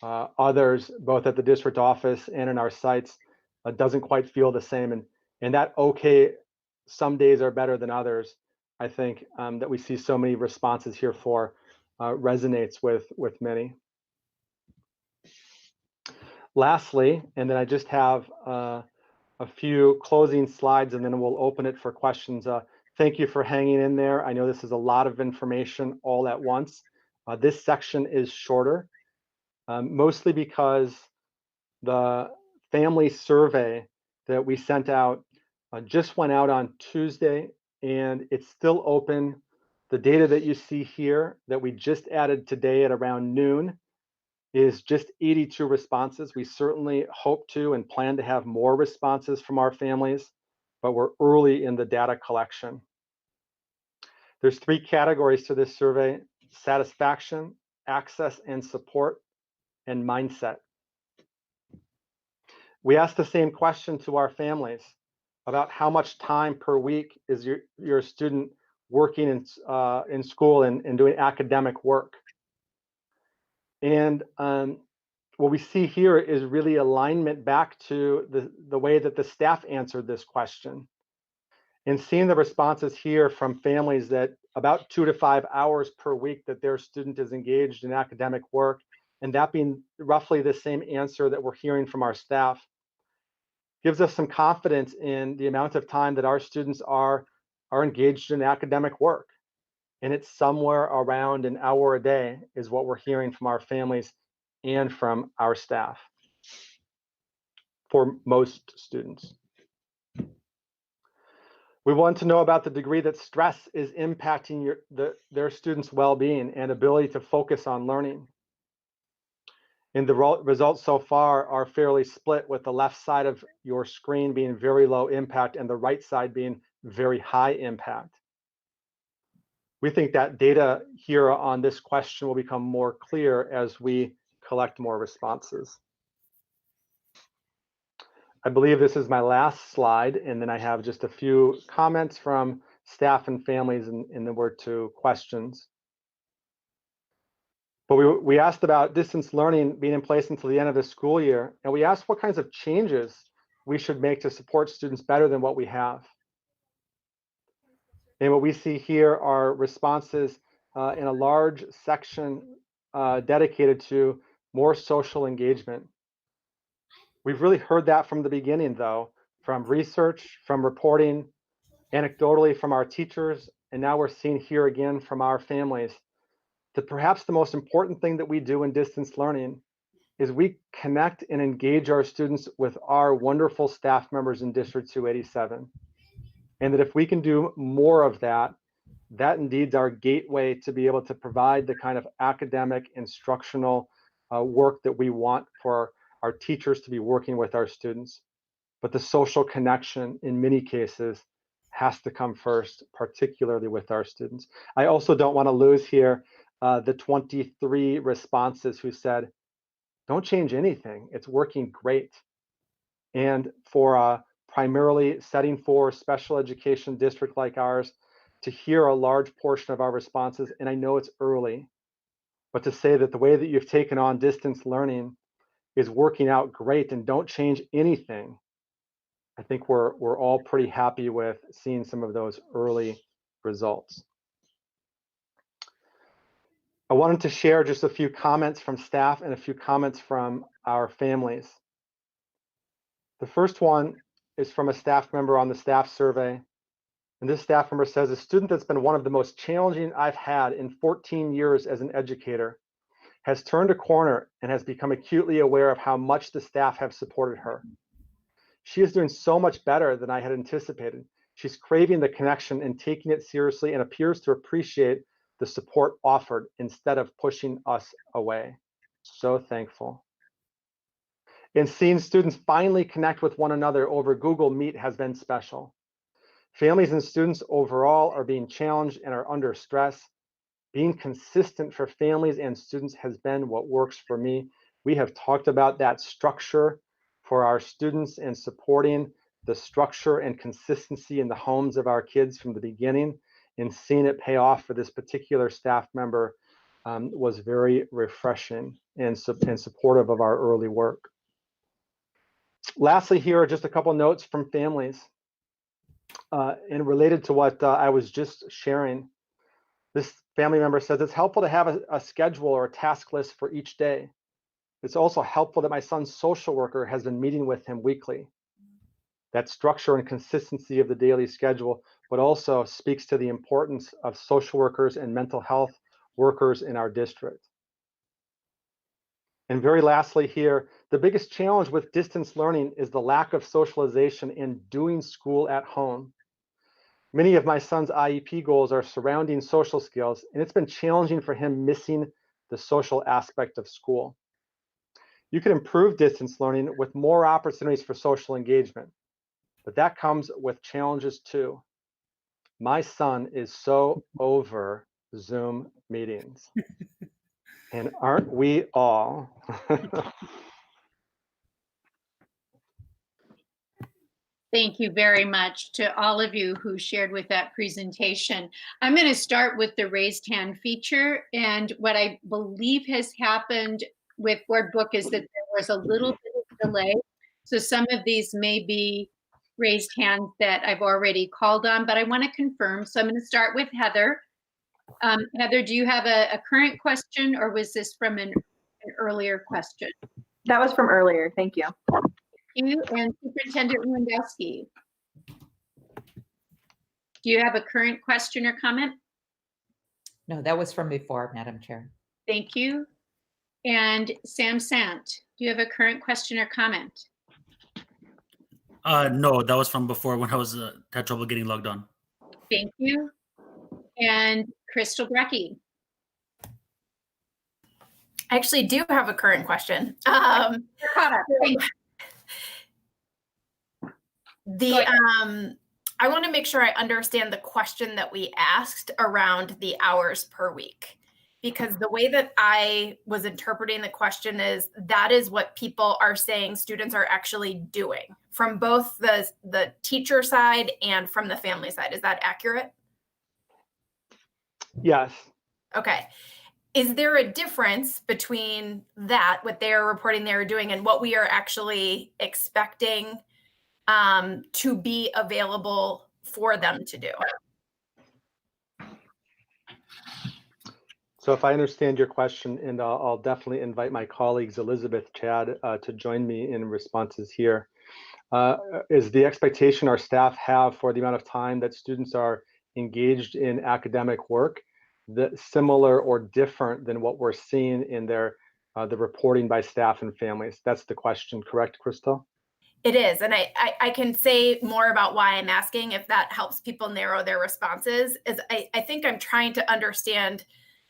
others, both at the district office and in our sites, doesn't quite feel the same. And that okay, some days are better than others, I think that we see so many responses here for resonates with many. Lastly, and then I just have a few closing slides and then we'll open it for questions. Thank you for hanging in there. I know this is a lot of information all at once. This section is shorter, mostly because the family survey that we sent out just went out on Tuesday and it's still open. The data that you see here that we just added today at around noon is just 82 responses. We certainly hope to and plan to have more responses from our families, but we're early in the data collection. There's 3 categories to this survey: satisfaction, access and support, and mindset. We asked the same question to our families about how much time per week is your student working in school and doing academic work. And what we see here is really alignment back to the way that the staff answered this question. And seeing the responses here from families that about 2 to 5 hours per week that their student is engaged in academic work, and that being roughly the same answer that we're hearing from our staff, gives us some confidence in the amount of time that our students are engaged in academic work. And it's somewhere around an hour a day is what we're hearing from our families and from our staff for most students. We want to know about the degree that stress is impacting their students' well-being and ability to focus on learning. And the results so far are fairly split, with the left side of your screen being very low impact and the right side being very high impact. We think that data here on this question will become more clear as we collect more responses. I believe this is my last slide, and then I have just a few comments from staff and families, and then we're to questions. But we asked about distance learning being in place until the end of the school year, and we asked what kinds of changes we should make to support students better than what we have. And what we see here are responses in a large section dedicated to more social engagement. We've really heard that from the beginning, though, from research, from reporting, anecdotally from our teachers, and now we're seeing here again from our families, that perhaps the most important thing that we do in distance learning is we connect and engage our students with our wonderful staff members in District 287. And that if we can do more of that, that indeed is our gateway to be able to provide the kind of academic instructional work that we want for our teachers to be working with our students. But the social connection in many cases has to come first, particularly with our students. I also don't want to lose here the 23 responses who said, don't change anything, it's working great. And for a primarily setting for special education district like ours, to hear a large portion of our responses, and I know it's early, but to say that the way that you've taken on distance learning is working out great and don't change anything, I think we're all pretty happy with seeing some of those early results. I wanted to share just a few comments from staff and a few comments from our families. The first one is from a staff member on the staff survey. And this staff member says, a student that's been one of the most challenging I've had in 14 years as an educator has turned a corner and has become acutely aware of how much the staff have supported her. She is doing so much better than I had anticipated. She's craving the connection and taking it seriously and appears to appreciate the support offered instead of pushing us away. So thankful. And seeing students finally connect with one another over Google Meet has been special. Families and students overall are being challenged and are under stress. Being consistent for families and students has been what works for me. We have talked about that structure for our students and supporting the structure and consistency in the homes of our kids from the beginning, and seeing it pay off for this particular staff member was very refreshing and supportive of our early work. Lastly, here are just a couple notes from families and related to what I was just sharing. This family member says it's helpful to have a schedule or a task list for each day. It's also helpful that my son's social worker has been meeting with him weekly. That structure and consistency of the daily schedule, but also speaks to the importance of social workers and mental health workers in our district. And very lastly here, the biggest challenge with distance learning is the lack of socialization and doing school at home. Many of my son's IEP goals are surrounding social skills, and it's been challenging for him missing the social aspect of school. You can improve distance learning with more opportunities for social engagement, but that comes with challenges too. My son is so over Zoom meetings. And aren't we all? Thank you very much to all of you who shared with that presentation. I'm going to start with the raised hand feature. And what I believe has happened with Board Book is that there was a little bit of delay. So some of these may be raised hands that I've already called on, but I want to confirm. So I'm going to start with Heather. Heather, do you have a current question, or was this from an earlier question? That was from earlier. Thank you. You and Superintendent Lewandowski. Do you have a current question or comment? No, that was from before, Madam Chair. Thank you. And Sam Sant, do you have a current question or comment? No, that was from before when I was had trouble getting logged on. Thank you. And Crystal Brecky. I actually do have a current question. I want to make sure I understand the question that we asked around the hours per week, because the way that I was interpreting the question is that is what people are saying students are actually doing from both the teacher side and from the family side. Is that accurate? Yes. Okay. Is there a difference between that, what they're reporting they're doing, and what we are actually expecting to be available for them to do? So if I understand your question, and I'll definitely invite my colleagues, Elizabeth, Chad, to join me in responses here. Is the expectation our staff have for the amount of time that students are engaged in academic work that similar or different than what we're seeing in the reporting by staff and families? That's the question, correct, Crystal? It is. And I can say more about why I'm asking if that helps people narrow their responses. Is I think I'm trying to understand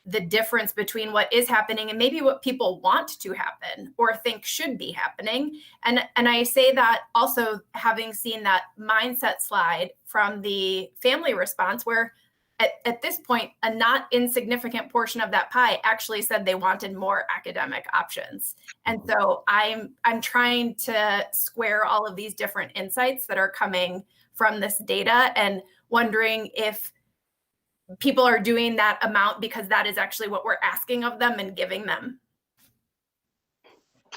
the difference between what is happening and maybe what people want to happen or think should be happening. And I say that also having seen that mindset slide from the family response, where at this point, a not insignificant portion of that pie actually said they wanted more academic options. And so I'm trying to square all of these different insights that are coming from this data and wondering if people are doing that amount because that is actually what we're asking of them and giving them.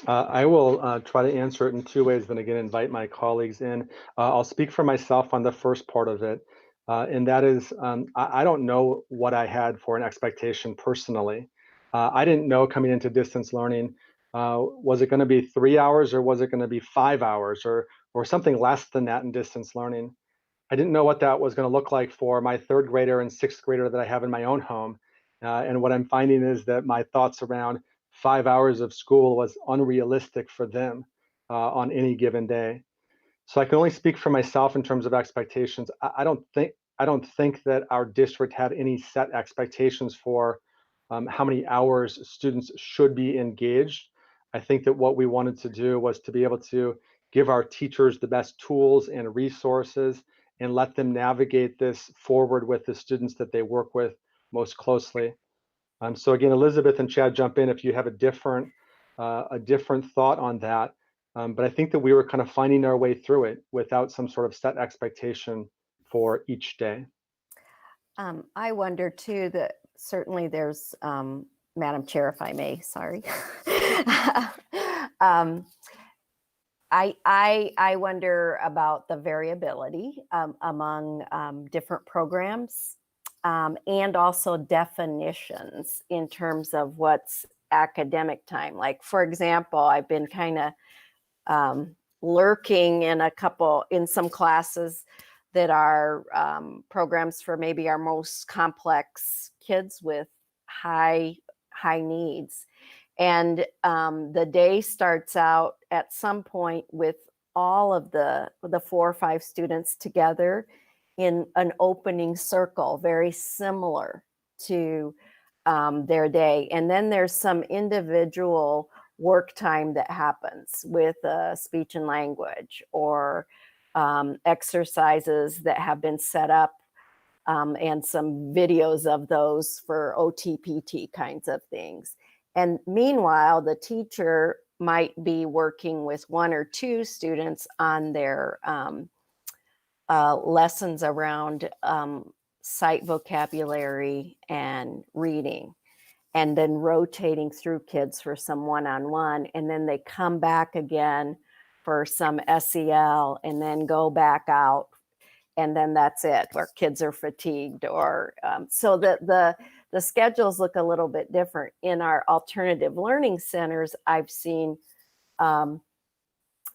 I will try to answer it in two ways, then again, invite my colleagues in. I'll speak for myself on the first part of it. And that is, I don't know what I had for an expectation personally. I didn't know coming into distance learning, was it going to be 3 hours or was it going to be 5 hours or something less than that in distance learning? I didn't know what that was going to look like for my third grader and sixth grader that I have in my own home. And what I'm finding is that my thoughts around 5 hours of school was unrealistic for them on any given day. So I can only speak for myself in terms of expectations. I don't think that our district had any set expectations for how many hours students should be engaged. I think that what we wanted to do was to be able to give our teachers the best tools and resources and let them navigate this forward with the students that they work with most closely. So again, Elizabeth and Chad, jump in if you have a different thought on that. But I think that we were kind of finding our way through it without some sort of set expectation for each day. I wonder too that certainly there's, Madam Chair, if I may, sorry. I wonder about the variability among different programs and also definitions in terms of what's academic time. Like, for example, I've been kind of lurking in some classes that are programs for maybe our most complex kids with high needs. And the day starts out at some point with all of the 4 or 5 students together in an opening circle, very similar to their day. And then there's some individual work time that happens with speech and language, or exercises that have been set up, and some videos of those for OTPT kinds of things. And meanwhile, the teacher might be working with 1 or 2 students on their lessons around sight vocabulary and reading, and then rotating through kids for some one-on-one, and then they come back again for some SEL, and then go back out, and then that's it, or kids are fatigued, or so the schedules look a little bit different. In our alternative learning centers, I've seen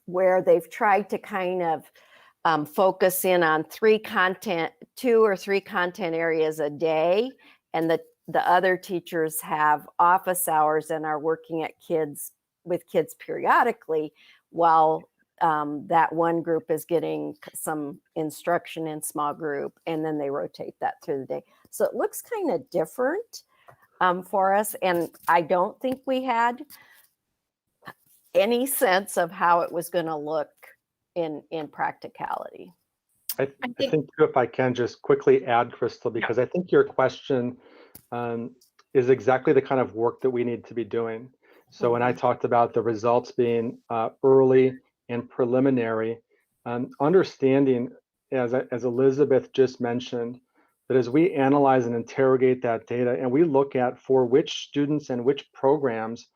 where they've tried to kind of focus in on 2 or 3 content areas a day, and the other teachers have office hours and are working with kids periodically, while that one group is getting some instruction in small group, and then they rotate that through the day. So it looks kind of different for us, and I don't think we had any sense of how it was going to look in practicality. I think too, if I can just quickly add, Crystal, because I think your question is exactly the kind of work that we need to be doing. So when I talked about the results being early and preliminary, understanding, as Elizabeth just mentioned, that as we analyze and interrogate that data, and we look at for which students and which programs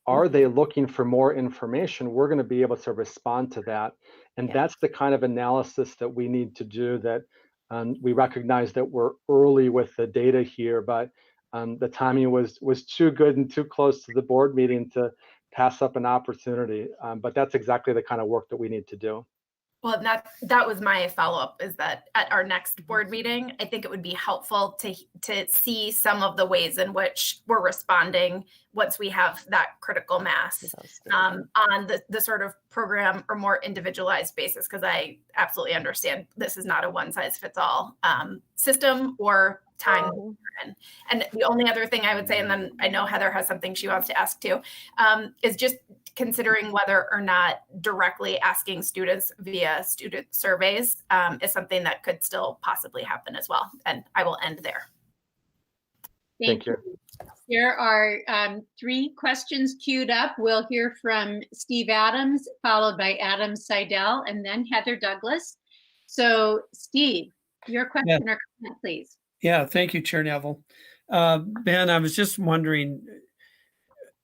are they looking for more information, we're going to be able to respond to that. And that's the kind of analysis that we need to do, that we recognize that we're early with the data here, but the timing was too good and too close to the board meeting to pass up an opportunity. But that's exactly the kind of work that we need to do. Well, that was my follow-up, is that at our next board meeting, I think it would be helpful to see some of the ways in which we're responding once we have that critical mass on the sort of program or more individualized basis, because I absolutely understand this is not a one-size-fits-all system or time. And the only other thing I would say, and then I know Heather has something she wants to ask too, is just considering whether or not directly asking students via student surveys is something that could still possibly happen as well. And I will end there. Thank you. There are 3 questions queued up. We'll hear from Steve Adams, followed by Adam Seidel, and then Heather Douglas. So Steve, your question or comment, please. Yeah, thank you, Chair Neville. Ben, I was just wondering,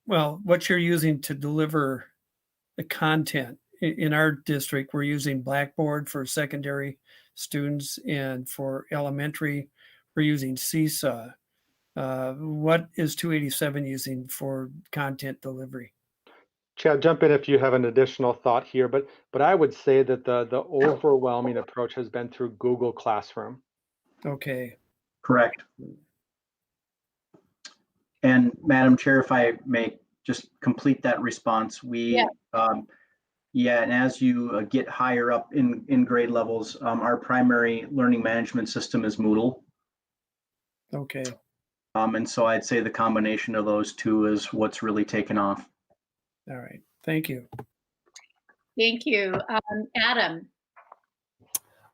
well, what you're using to deliver the content. In our district, we're using Blackboard for secondary students, and for elementary, we're using Seesaw. What is 287 using for content delivery? Chad, jump in if you have an additional thought here, but I would say that the overwhelming approach has been through Google Classroom. Okay. Correct. And Madam Chair, if I may just complete that response, and as you get higher up in grade levels, our primary learning management system is Moodle. Okay. And so I'd say the combination of those 2 is what's really taken off. All right. Thank you. Thank you. Adam.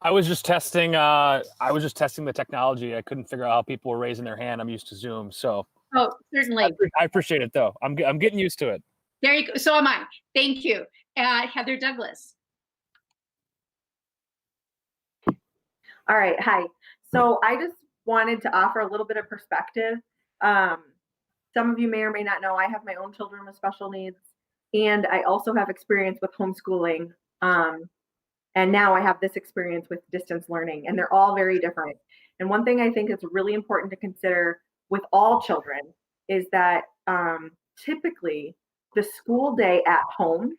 I was just testing the technology. I couldn't figure out how people were raising their hand. I'm used to Zoom, so. Oh, certainly. I appreciate it, though. I'm getting used to it. There you go. So am I. Thank you. Heather Douglas. All right. Hi. So I just wanted to offer a little bit of perspective. Some of you may or may not know, I have my own children with special needs, and I also have experience with homeschooling. And now I have this experience with distance learning, and they're all very different. And one thing I think is really important to consider with all children is that typically the school day at home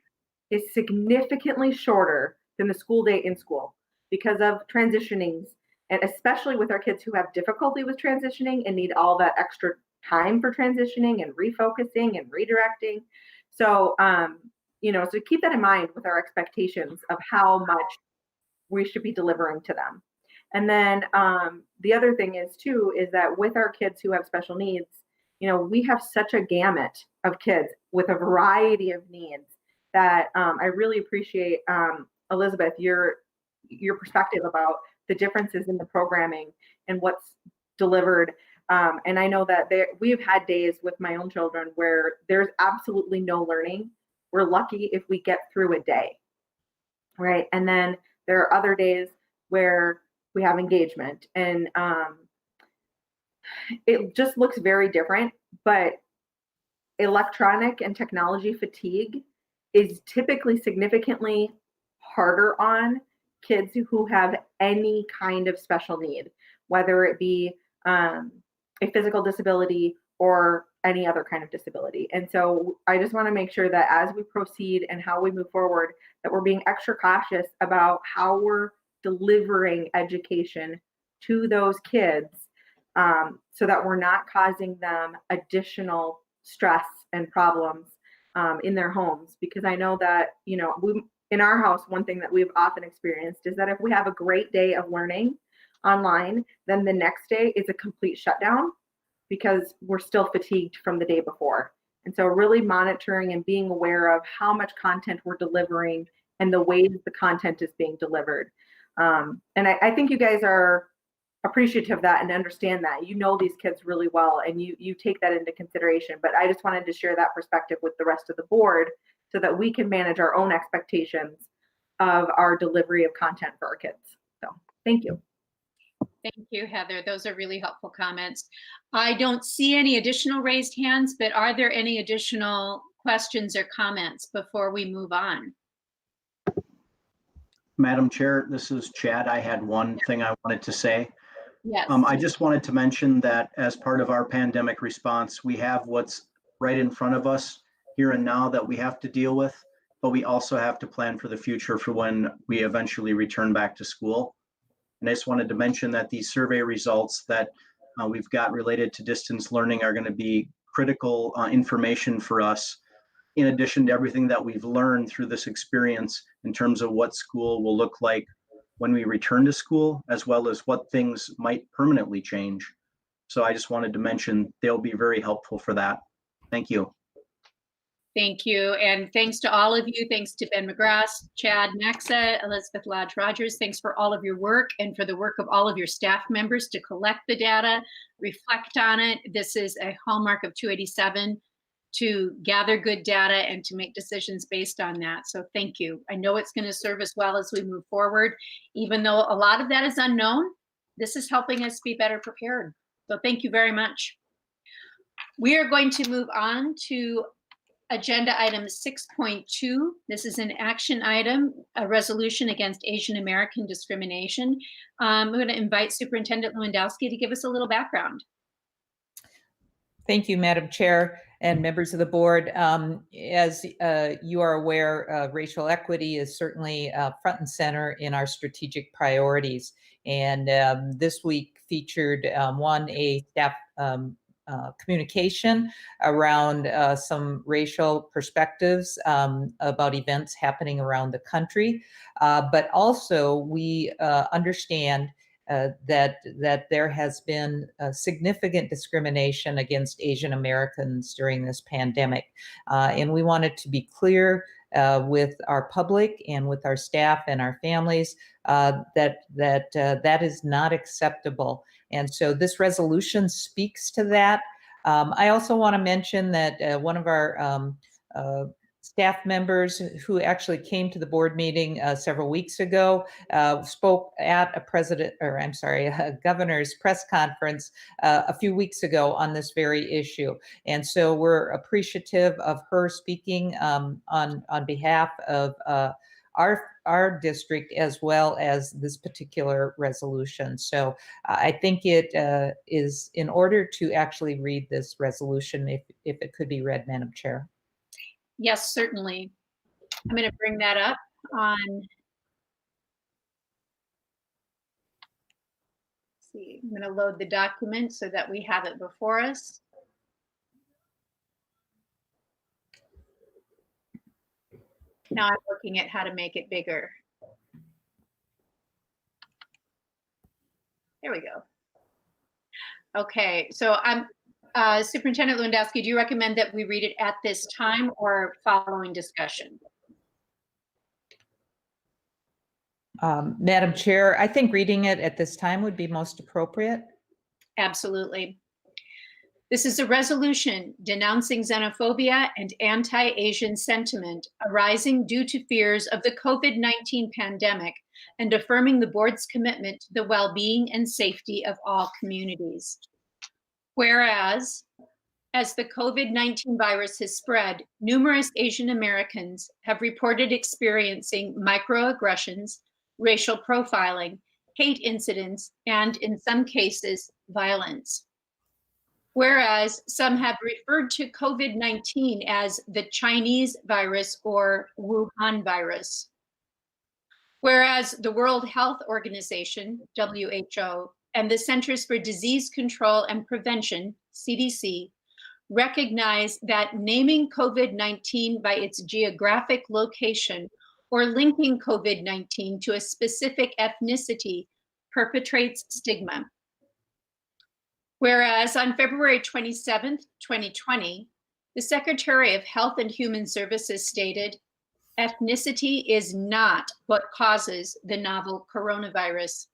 is significantly shorter than the school day in school because of transitionings, and especially with our kids who have difficulty with transitioning and need all that extra time for transitioning and refocusing and redirecting. So, so keep that in mind with our expectations of how much we should be delivering to them. And then the other thing is too, is that with our kids who have special needs, we have such a gamut of kids, with a variety of needs that I really appreciate, Elizabeth, your perspective about the differences in the programming and what's delivered. And I know that we've had days with my own children where there's absolutely no learning. We're lucky if we get through a day, right? And then there are other days where we have engagement, and it just looks very different. But electronic and technology fatigue is typically significantly harder on kids who have any kind of special need, whether it be a physical disability or any other kind of disability. And so I just want to make sure that as we proceed and how we move forward, that we're being extra cautious about how we're delivering education to those kids, so that we're not causing them additional stress and problems in their homes. Because I know that, in our house, one thing that we've often experienced is that if we have a great day of learning online, then the next day is a complete shutdown because we're still fatigued from the day before. And so really monitoring and being aware of how much content we're delivering and the ways the content is being delivered. And I think you guys are appreciative of that and understand that. You know these kids really well, and you take that into consideration. But I just wanted to share that perspective with the rest of the board so that we can manage our own expectations of our delivery of content for our kids. So thank you. Thank you, Heather. Those are really helpful comments. I don't see any additional raised hands, but are there any additional questions or comments before we move on? Madam Chair, this is Chad. I had one thing I wanted to say. Yes. I just wanted to mention that as part of our pandemic response, we have what's right in front of us here and now that we have to deal with, but we also have to plan for the future for when we eventually return back to school. And I just wanted to mention that these survey results that we've got related to distance learning are going to be critical information for us, in addition to everything that we've learned through this experience in terms of what school will look like when we return to school, as well as what things might permanently change. So I just wanted to mention they'll be very helpful for that. Thank you. Thank you. And thanks to all of you. Thanks to Ben McGrath, Chad Maxa, Elizabeth Lodge Rogers. Thanks for all of your work and for the work of all of your staff members to collect the data, reflect on it. This is a hallmark of 287, to gather good data and to make decisions based on that. So thank you. I know it's going to serve us well as we move forward. Even though a lot of that is unknown, this is helping us be better prepared. So thank you very much. We are going to move on to agenda item 6.2. This is an action item, a resolution against Asian American discrimination. I'm going to invite Superintendent Lewandowski to give us a little background. Thank you, Madam Chair and members of the board. As you are aware, racial equity is certainly front and center in our strategic priorities. And this week featured a staff communication around some racial perspectives about events happening around the country. But also we understand that there has been significant discrimination against Asian Americans during this pandemic. And we wanted to be clear with our public and with our staff and our families that is not acceptable. And so this resolution speaks to that. I also want to mention that one of our staff members who actually came to the board meeting several weeks ago spoke at a governor's press conference a few weeks ago on this very issue. And so we're appreciative of her speaking on behalf of our district as well as this particular resolution. So I think it is in order to actually read this resolution, if it could be read, Madam Chair. Yes, certainly. I'm going to bring that up on, let's see, I'm going to load the document so that we have it before us. Now I'm looking at how to make it bigger. There we go. Okay, so Superintendent Lewandowski, do you recommend that we read it at this time or following discussion? Madam Chair, I think reading it at this time would be most appropriate. Absolutely. This is a resolution denouncing xenophobia and anti-Asian sentiment arising due to fears of the COVID-19 pandemic and affirming the board's commitment to the well-being and safety of all communities. Whereas, as the COVID-19 virus has spread, numerous Asian Americans have reported experiencing microaggressions, racial profiling, hate incidents, and in some cases, violence. Whereas some have referred to COVID-19 as the Chinese virus or Wuhan virus. Whereas the World Health Organization, WHO, and the Centers for Disease Control and Prevention, CDC, recognize that naming COVID-19 by its geographic location or linking COVID-19 to a specific ethnicity perpetrates stigma. Whereas on February 27th, 2020, the Secretary of Health and Human Services stated, ethnicity is not what causes the novel coronavirus,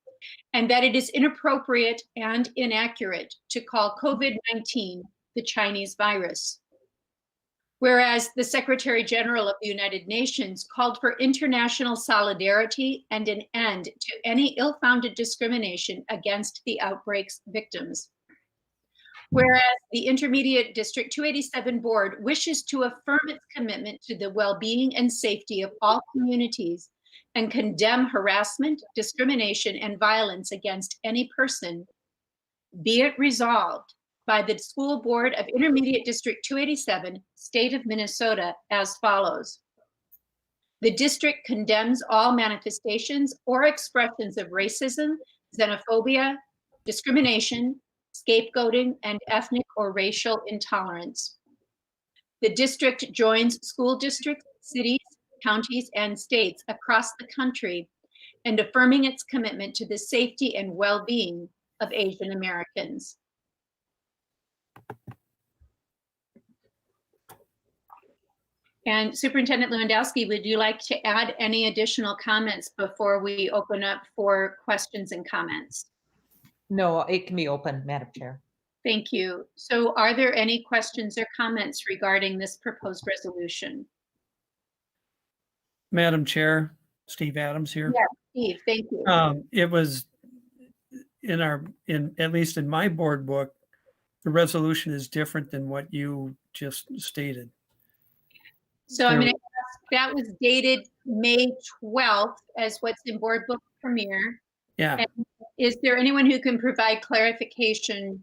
and that it is inappropriate and inaccurate to call COVID-19 the Chinese virus. Whereas the Secretary General of the United Nations called for international solidarity and an end to any ill-founded discrimination against the outbreak's victims. Whereas the Intermediate District 287 Board wishes to affirm its commitment to the well-being and safety of all communities and condemn harassment, discrimination, and violence against any person, be it resolved by the School Board of Intermediate District 287, State of Minnesota, as follows. The district condemns all manifestations or expressions of racism, xenophobia, discrimination, scapegoating, and ethnic or racial intolerance. The district joins school districts, cities, counties, and states across the country in affirming its commitment to the safety and well-being of Asian Americans. And Superintendent Lewandowski, would you like to add any additional comments before we open up for questions and comments? No, it can be open, Madam Chair. Thank you. So are there any questions or comments regarding this proposed resolution? Madam Chair, Steve Adams here. Yes, Steve, thank you. It was at least in my board book, the resolution is different than what you just stated. So I'm going to ask, that was dated May 12th as what's in board book premiere. Yeah. And is there anyone who can provide clarification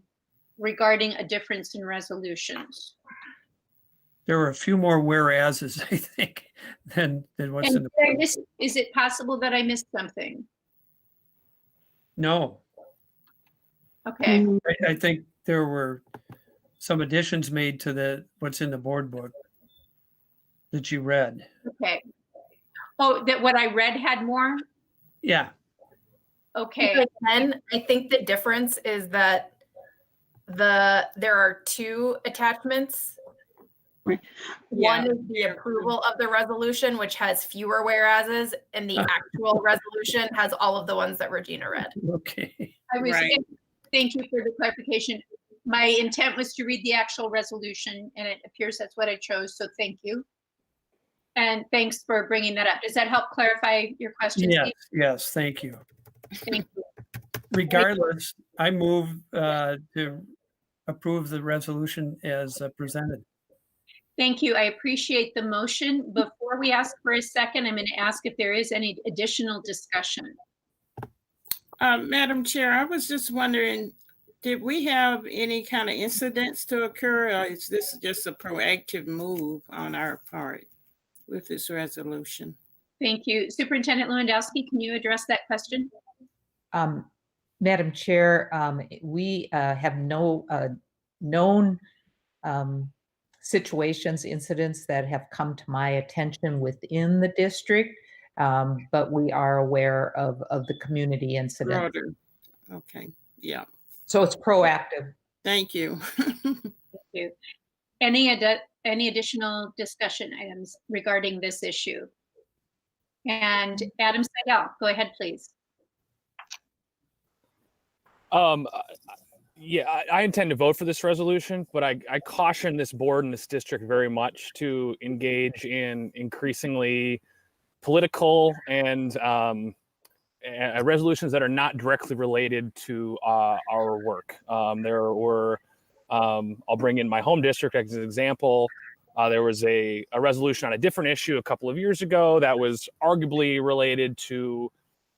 regarding a difference in resolutions? There were a few more whereases, I think, than what's in the book. Is it possible that I missed something? No. Okay. I think there were some additions made to what's in the board book that you read. Okay. Oh, that what I read had more? Yeah. Okay. Again, I think the difference is that there are two attachments. Right. One is the approval of the resolution, which has fewer whereases, and the actual resolution has all of the ones that Regina read. Okay. Thank you for the clarification. My intent was to read the actual resolution, and it appears that's what I chose, so thank you. And thanks for bringing that up. Does that help clarify your question, Yes, Steve? yes, thank you. Thank you. Regardless, I move to approve the resolution as presented. Thank you. I appreciate the motion. Before we ask for a second, I'm going to ask if there is any additional discussion. Madam Chair, I was just wondering, did we have any kind of incidents to occur, or is this just a proactive move on our part with this resolution? Thank you. Superintendent Lewandowski, can you address that question? Madam Chair, we have no known situations, incidents that have come to my attention within the district, but we are aware of the community incident. Okay, yeah. So it's proactive. Thank you. Thank you. Any additional discussion items regarding this issue? And Adam Seidel, go ahead, please. Yeah, I intend to vote for this resolution, but I caution this board and this district very much to engage in increasingly political and resolutions that are not directly related to our work. There were, I'll bring in my home district as an example. There was a resolution on a different issue a couple of years ago that was arguably related to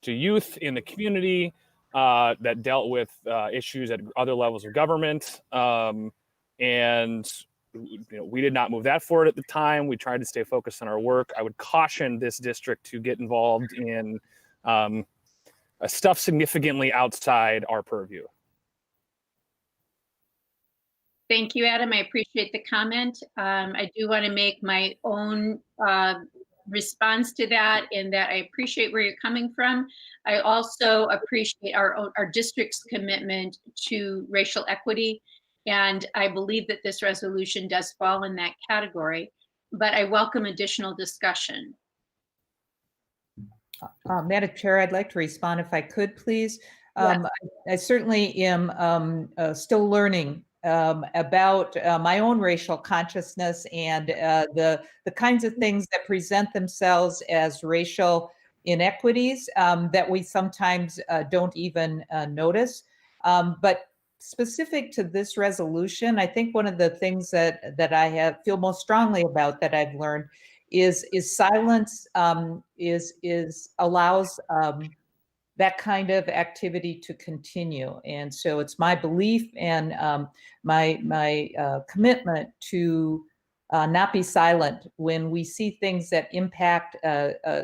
youth in the community, that dealt with issues at other levels of government. And we did not move that forward at the time. We tried to stay focused on our work. I would caution this district to get involved in stuff significantly outside our purview. Thank you, Adam. I appreciate the comment. I do want to make my own response to that, in that I appreciate where you're coming from. I also appreciate our district's commitment to racial equity, and I believe that this resolution does fall in that category, but I welcome additional discussion. Madam Chair, I'd like to respond if I could, please. Yes. I certainly am still learning about my own racial consciousness and the kinds of things that present themselves as racial inequities that we sometimes don't even notice. But specific to this resolution, I think one of the things that I feel most strongly about that I've learned is silence allows that kind of activity to continue. And so it's my belief and my commitment to not be silent when we see things that impact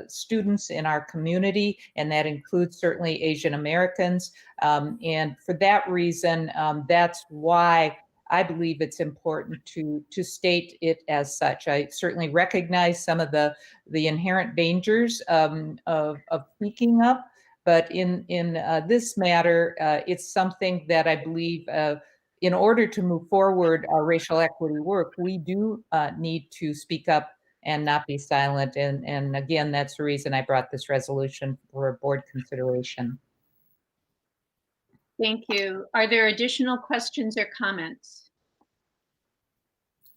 students in our community, and that includes certainly Asian Americans. And for that reason, that's why I believe it's important to state it as such. I certainly recognize some of the inherent dangers of speaking up, but in this matter, it's something that I believe in order to move forward our racial equity work, we do need to speak up and not be silent. And again, that's the reason I brought this resolution for board consideration. Thank you. Are there additional questions or comments?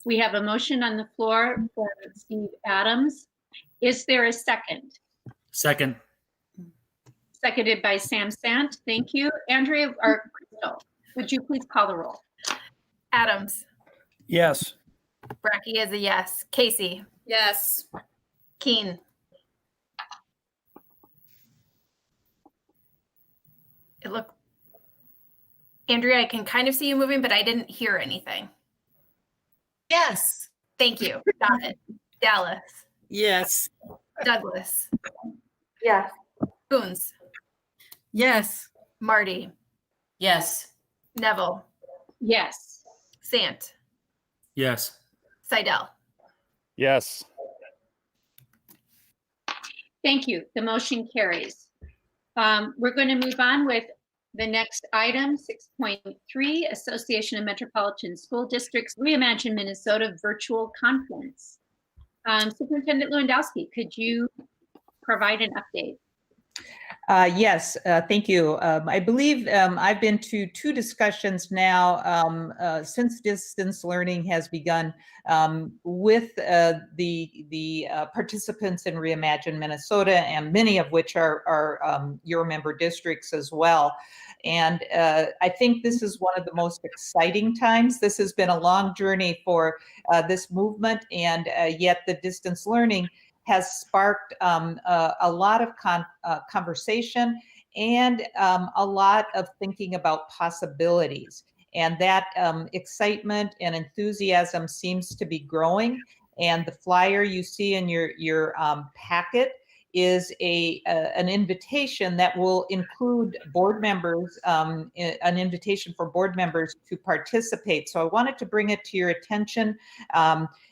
We have a motion on the floor for Steve Adams. Is there a second? Second. Seconded by Sam Sant. Thank you. Andrea or Crystal, would you please call the roll? Adams. Yes. Brackey is a yes. Casey. Yes. Keen. It looked, Andrea, I can kind of see you moving, but I didn't hear anything. Yes. Thank you. Got it. Dallas. Yes. Douglas. Yes. Coons. Yes. Marty. Yes. Neville. Yes. Sant. Yes. Seidel. Yes. Thank you. The motion carries. We're going to move on with the next item, 6.3, Association of Metropolitan School Districts Reimagine Minnesota Virtual Conference. Superintendent Lewandowski, could you provide an update? Yes, thank you. I believe I've been to 2 discussions now since distance learning has begun with the participants in Reimagine Minnesota, and many of which are your member districts as well. And I think this is one of the most exciting times. This has been a long journey for this movement, and yet the distance learning has sparked a lot of conversation and a lot of thinking about possibilities. And that excitement and enthusiasm seems to be growing. And the flyer you see in your packet is an invitation that will include board members, an invitation for board members to participate. So I wanted to bring it to your attention.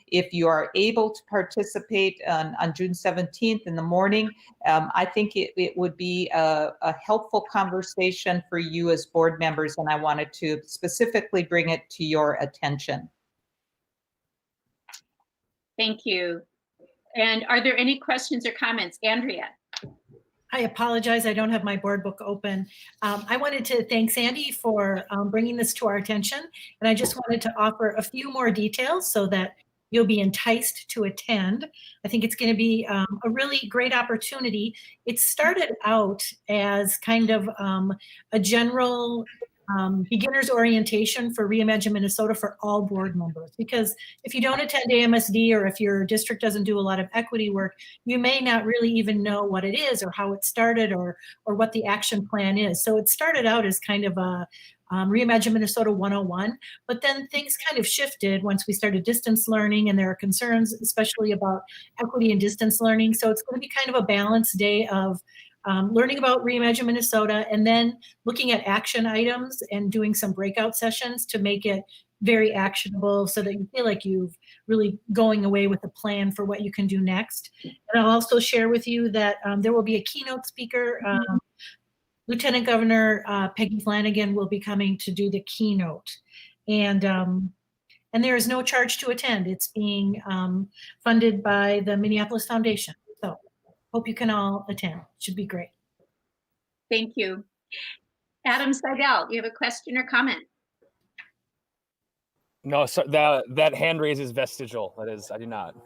If you are able to participate on June 17th in the morning, I think it would be a helpful conversation for you as board members, and I wanted to specifically bring it to your attention. Thank you. And are there any questions or comments? Andrea? I apologize, I don't have my board book open. I wanted to thank Sandy for bringing this to our attention, and I just wanted to offer a few more details so that you'll be enticed to attend. I think it's going to be a really great opportunity. It started out as kind of a general beginner's orientation for Reimagine Minnesota for all board members, because if you don't attend AMSD or if your district doesn't do a lot of equity work, you may not really even know what it is or how it started or what the action plan is. So it started out as kind of a Reimagine Minnesota 101, but then things kind of shifted once we started distance learning, and there are concerns especially about equity and distance learning. So it's going to be kind of a balanced day of learning about Reimagine Minnesota and then looking at action items and doing some breakout sessions to make it very actionable so that you feel like you've really going away with a plan for what you can do next. And I'll also share with you that there will be a keynote speaker. Lieutenant Governor Peggy Flanagan will be coming to do the keynote. And there is no charge to attend. It's being funded by the Minneapolis Foundation. So hope you can all attend. Should be great. Thank you. Adam Seidel, you have a question or comment? No, so that hand raise is vestigial. That is, I do not.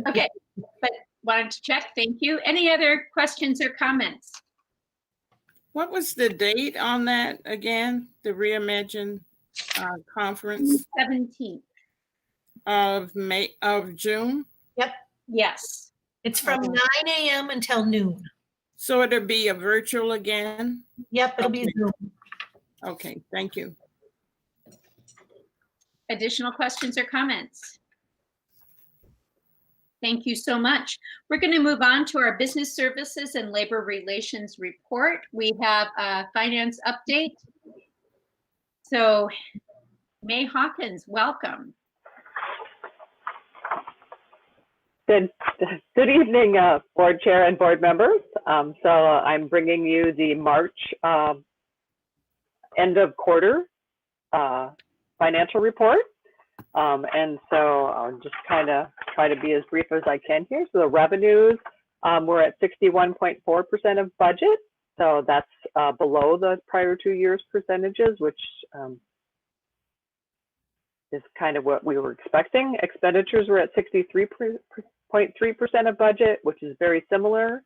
Okay, but wanted to check. Thank you. Any other questions or comments? What was the date on that again? The Reimagine conference? 17th of June? Yep. Yes. It's from 9 a.m. until noon. So it'll be a virtual again? Yep, it'll be Zoom. Okay, thank you. Additional questions or comments? Thank you so much. We're going to move on to our business services and labor relations report. We have a finance update. So May Hawkins, welcome. Good evening, board chair and board members. So I'm bringing you the March end of quarter financial report. And so I'll just kind of try to be as brief as I can here. So the revenues, we're at 61.4% of budget. So that's below the prior 2 years percentages, which is kind of what we were expecting. Expenditures were at 63.3% of budget, which is very similar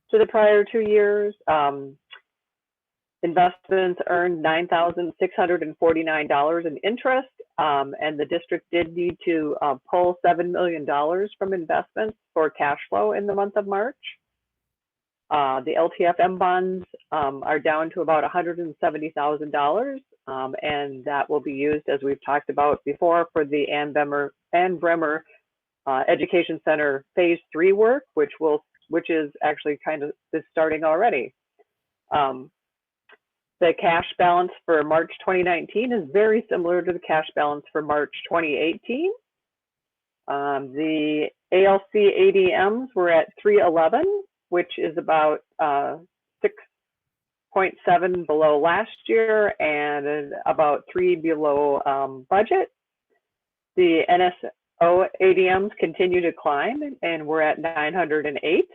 to the prior 2 years. Investments earned $9,649 in interest, and the district did need to pull $7 million from investments for cash flow in the month of March. The LTFM bonds are down to about $170,000, and that will be used, as we've talked about before, for the Ann Bremer Education Center Phase 3 work, which is actually kind of is starting already. The cash balance for March 2019 is very similar to the cash balance for March 2018. The ALC ADMs were at 311, which is about 6.7 below last year and about 3 below budget. The NSO ADMs continue to climb, and we're at 908.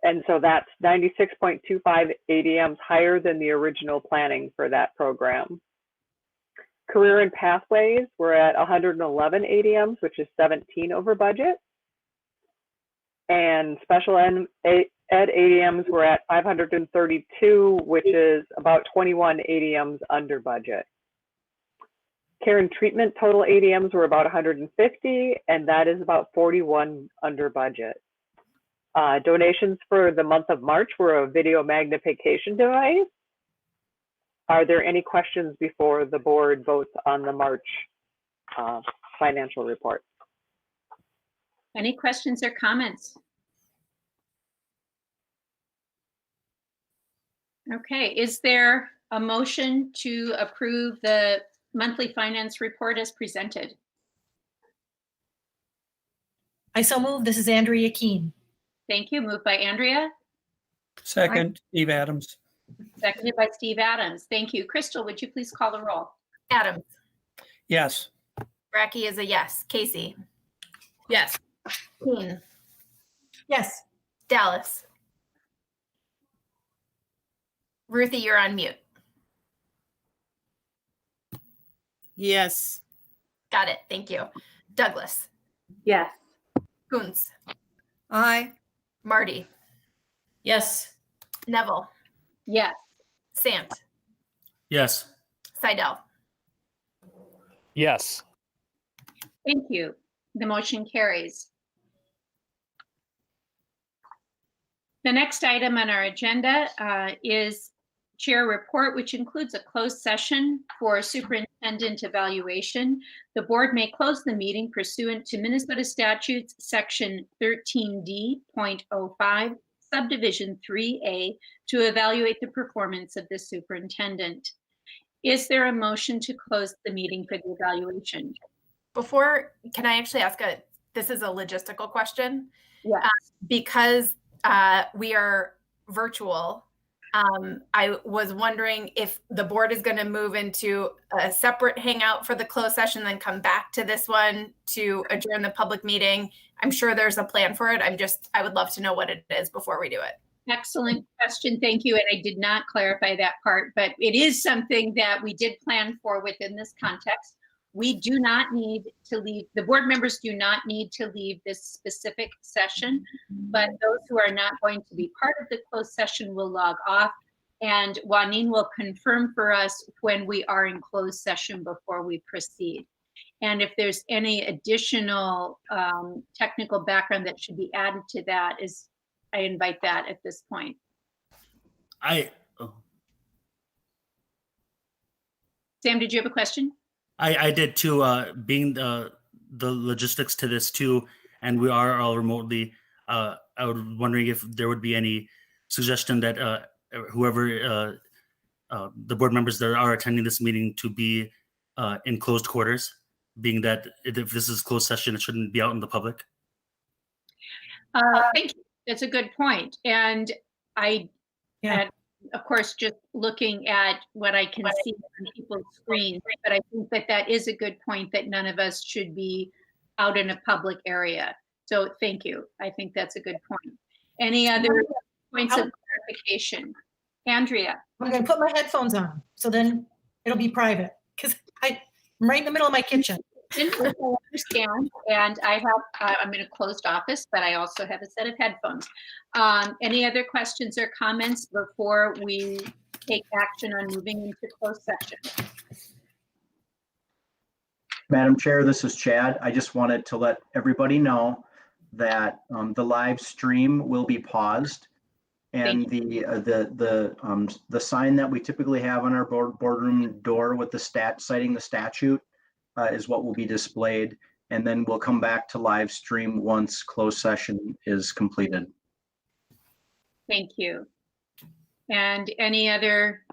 And so that's 96.25 ADMs higher than the original planning for that program. Career and Pathways, we're at 111 ADMs, which is 17 over budget. And Special Ed ADMs were at 532, which is about 21 ADMs under budget. Care and Treatment total ADMs were about 150, and that is about 41 under budget. Donations for the month of March were a video magnification device. Are there any questions before the board votes on the March financial report? Any questions or comments? Okay, is there a motion to approve the monthly finance report as presented? I so move. This is Andrea Keen. Thank you. Moved by Andrea, Second, Steve Adams. seconded by Steve Adams. Thank you. Crystal, would you please call the roll? Adams. Yes. Brackey is a yes. Casey. Yes. Keen. Yes. Dallas. Ruthie, you're on mute. Yes. Got it. Thank you. Douglas. Yes. Coons. Aye. Marty. Yes. Neville. Yes. Sant. Yes. Seidel. Yes. Thank you. The motion carries. The next item on our agenda is chair report, which includes a closed session for superintendent evaluation. The board may close the meeting pursuant to Minnesota statutes section 13D.05, subdivision 3A, to evaluate the performance of the superintendent. Is there a motion to close the meeting for the evaluation? Before, can I actually ask this is a logistical question? Yes. Because we are virtual, I was wondering if the board is going to move into a separate hangout for the closed session, then come back to this one to adjourn the public meeting. I'm sure there's a plan for it. I would love to know what it is before we do it. Excellent question. Thank you. And I did not clarify that part, but it is something that we did plan for within this context. We do not need to leave, the board members do not need to leave this specific session, but those who are not going to be part of the closed session will log off, and Juanine will confirm for us when we are in closed session before we proceed. And if there's any additional technical background that should be added to that, I invite that at this point. Sam, did you have a question? I did too, being the logistics to this too, and we are all remotely. I was wondering if there would be any suggestion that whoever the board members that are attending this meeting to be in closed quarters, being that if this is closed session, it shouldn't be out in the public. Thank you. That's a good point. And of course, just looking at what I can see on people's screens, but I think that is a good point, that none of us should be out in a public area. So thank you. I think that's a good point. Any other points of clarification? Andrea. I'm going to put my headphones on, so then it'll be private, because I'm right in the middle of my kitchen. I understand, and I'm in a closed office, but I also have a set of headphones. Any other questions or comments before we take action on moving into closed session? Madam Chair, this is Chad. I just wanted to let everybody know that the live stream will be paused, and the sign that we typically have on our boardroom door with the citing the statute is what will be displayed, and then we'll come back to live stream once closed session is completed. Thank you. And any other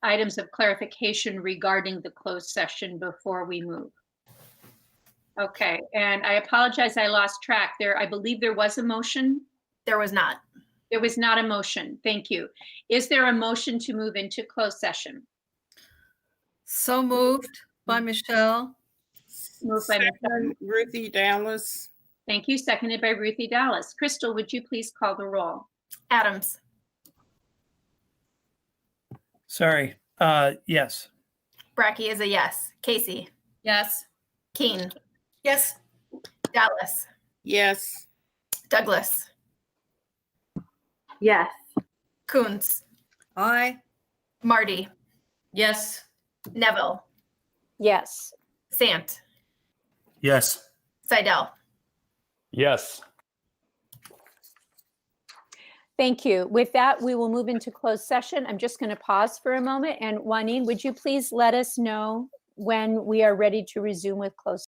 items of clarification regarding the closed session before we move? Okay, and I apologize, I lost track there. I believe there was a motion. There was not. There was not a motion. Thank you. Is there a motion to move into closed session? So moved by Michelle. Moved by Michelle. Ruthie Dallas. Thank you. Seconded by Ruthie Dallas. Crystal, would you please call the roll? Adams. Sorry. Yes. Brackey is a yes. Casey. Yes. Keen. Yes. Dallas. Yes. Douglas. Yes. Coons. Aye. Marty. Yes. Neville. Yes. Sant. Yes. Seidel. Yes. Thank you. With that, we will move into closed session. I'm just going to pause for a moment. And Juanine, would you please let us know when we are ready to resume with closed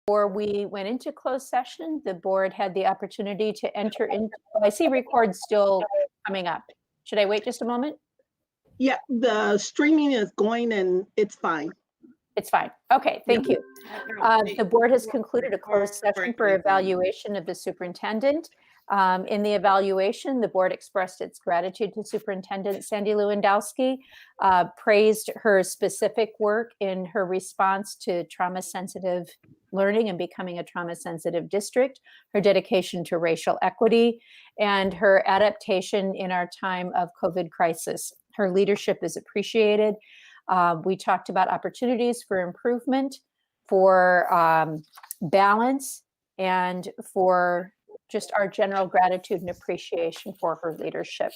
Before we went into closed session, the board had the opportunity to enter into, I see record still coming up. Should I wait just a moment? Yeah, the streaming is going and it's fine. It's fine. Okay, thank you. The board has concluded a closed session for evaluation of the superintendent. In the evaluation, the board expressed its gratitude to Superintendent Sandy Lewandowski, praised her specific work in her response to trauma-sensitive learning and becoming a trauma-sensitive district, her dedication to racial equity, and her adaptation in our time of COVID crisis. Her leadership is appreciated. We talked about opportunities for improvement, for balance, and for just our general gratitude and appreciation for her leadership.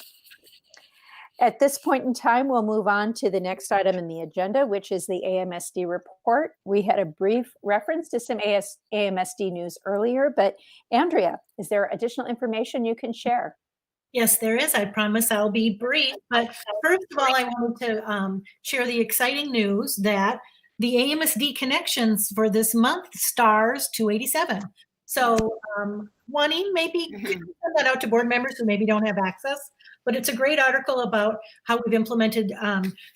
At this point in time, we'll move on to the next item in the agenda, which is the AMSD report. We had a brief reference to some AMSD news earlier, but Andrea, is there additional information you can share? Yes, there is. I promise I'll be brief. But first of all, I wanted to share the exciting news that the AMSD connections for this month stars 287. So wanting maybe send that out to board members who maybe don't have access. But it's a great article about how we've implemented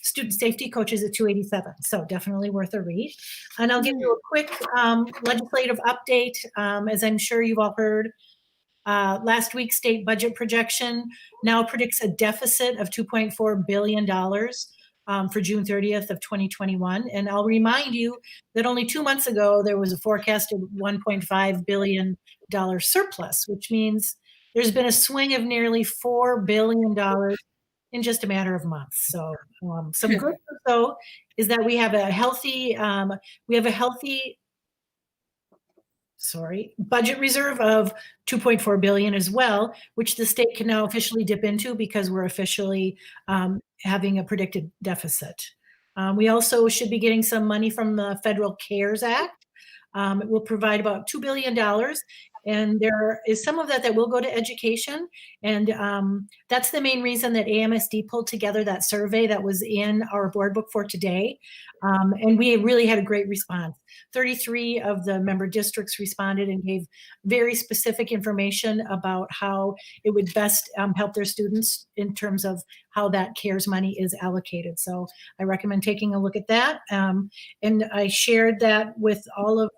student safety coaches at 287. So definitely worth a read. And I'll give you a quick legislative update. As I'm sure you've all heard, last week's state budget projection now predicts a deficit of $2.4 billion for June 30th of 2021. And I'll remind you that only 2 months ago, there was a forecasted $1.5 billion surplus, which means there's been a swing of nearly $4 billion in just a matter of months. So some good news, though, is that we have a healthy, budget reserve of $2.4 billion as well, which the state can now officially dip into because we're officially having a predicted deficit. We also should be getting some money from the Federal CARES Act. It will provide about $2 billion. And there is some of that will go to education. And that's the main reason that AMSD pulled together that survey that was in our board book for today. And we really had a great response. 33 of the member districts responded and gave very specific information about how it would best help their students in terms of how that CARES money is allocated. So I recommend taking a look at that. And I shared that with all of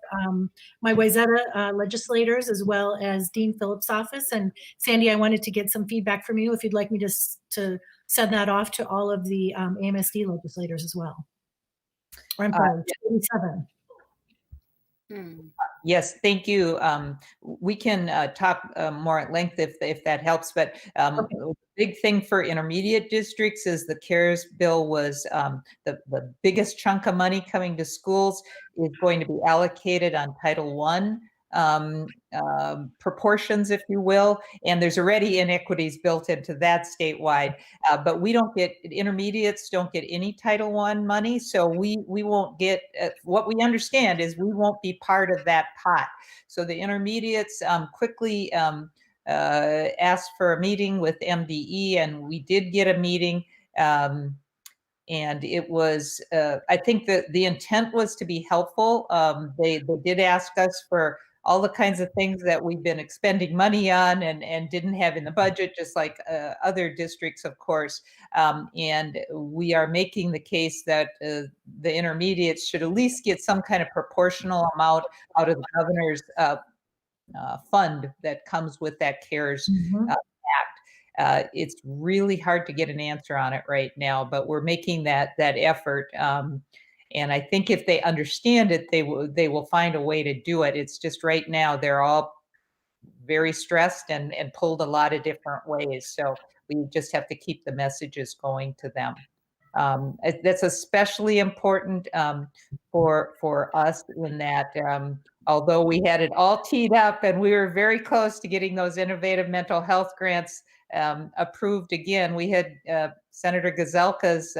my Wayzata legislators as well as Dean Phillips' office. And Sandy, I wanted to get some feedback from you if you'd like me to send that off to all of the AMSD legislators as well. Or I'm sorry, 27. Yes, thank you. We can talk more at length if that helps, but the big thing for intermediate districts is the CARES bill was the biggest chunk of money coming to schools is going to be allocated on Title I proportions, if you will, and there's already inequities built into that statewide, but we don't get, intermediates don't get any Title I money, so we won't get, what we understand is we won't be part of that pot. So the intermediates quickly asked for a meeting with MDE, and we did get a meeting, and it was, I think that the intent was to be helpful. They did ask us for all the kinds of things that we've been expending money on and didn't have in the budget, just like other districts, of course. And we are making the case that the intermediates should at least get some kind of proportional amount out of the governor's fund that comes with that CARES Act. It's really hard to get an answer on it right now, but we're making that effort. And I think if they understand it, they will find a way to do it. It's just right now they're all very stressed and pulled a lot of different ways. So we just have to keep the messages going to them. That's especially important for us in that although we had it all teed up and we were very close to getting those innovative mental health grants approved again, we had Senator Gazelka's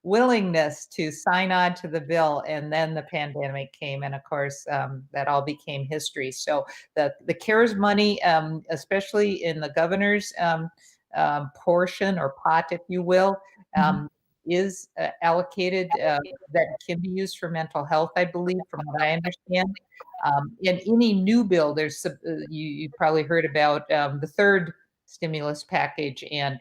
willingness to sign on to the bill, and then the pandemic came, and of course that all became history. So the CARES money, especially in the governor's portion or pot, if you will, is allocated that can be used for mental health, I believe, from what I understand. In any new bill, there's you probably heard about the third stimulus package, and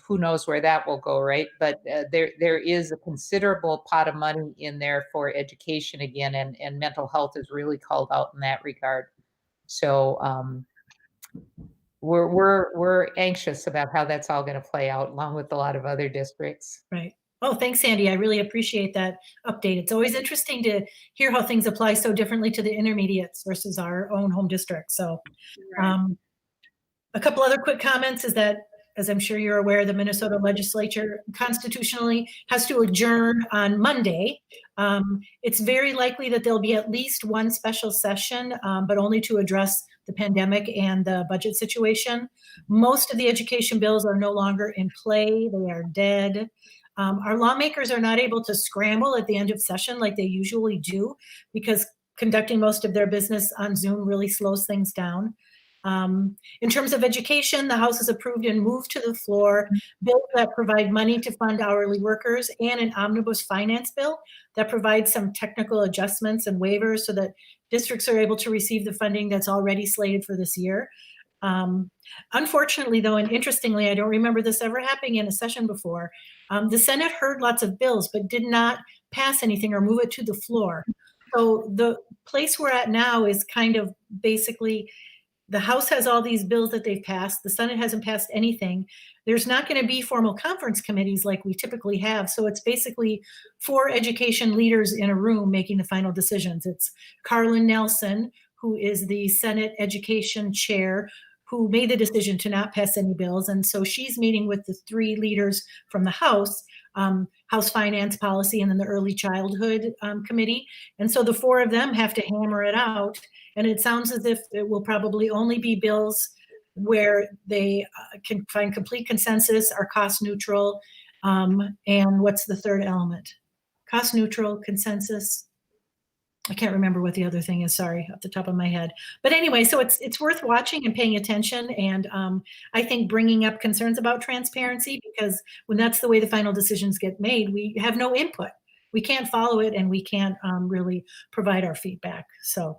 who knows where that will go, right? But there is a considerable pot of money in there for education again, and mental health is really called out in that regard. So we're anxious about how that's all going to play out, along with a lot of other districts. Right. Oh, thanks, Sandy. I really appreciate that update. It's always interesting to hear how things apply so differently to the intermediates versus our own home district. So a couple other quick comments is that, as I'm sure you're aware, the Minnesota legislature constitutionally has to adjourn on Monday. It's very likely that there'll be at least one special session, but only to address the pandemic and the budget situation. Most of the education bills are no longer in play. They are dead. Our lawmakers are not able to scramble at the end of session like they usually do, because conducting most of their business on Zoom really slows things down. In terms of education, the House has approved and moved to the floor bills that provide money to fund hourly workers, and an omnibus finance bill that provides some technical adjustments and waivers so that districts are able to receive the funding that's already slated for this year. Unfortunately, though, and interestingly, I don't remember this ever happening in a session before, the Senate heard lots of bills but did not pass anything or move it to the floor. So the place we're at now is kind of basically the House has all these bills that they've passed. The Senate hasn't passed anything. There's not going to be formal conference committees like we typically have. So it's basically 4 education leaders in a room making the final decisions. It's Carlin Nelson, who is the Senate Education Chair, who made the decision to not pass any bills. And so she's meeting with the 3 leaders from the House, House Finance Policy, and then the Early Childhood Committee. And so the 4 of them have to hammer it out. And it sounds as if it will probably only be bills where they can find complete consensus, are cost neutral. And what's the third element? Cost neutral, consensus. I can't remember what the other thing is, sorry, off the top of my head. But anyway, so it's worth watching and paying attention. And I think bringing up concerns about transparency, because when that's the way the final decisions get made, we have no input. We can't follow it, and we can't really provide our feedback. So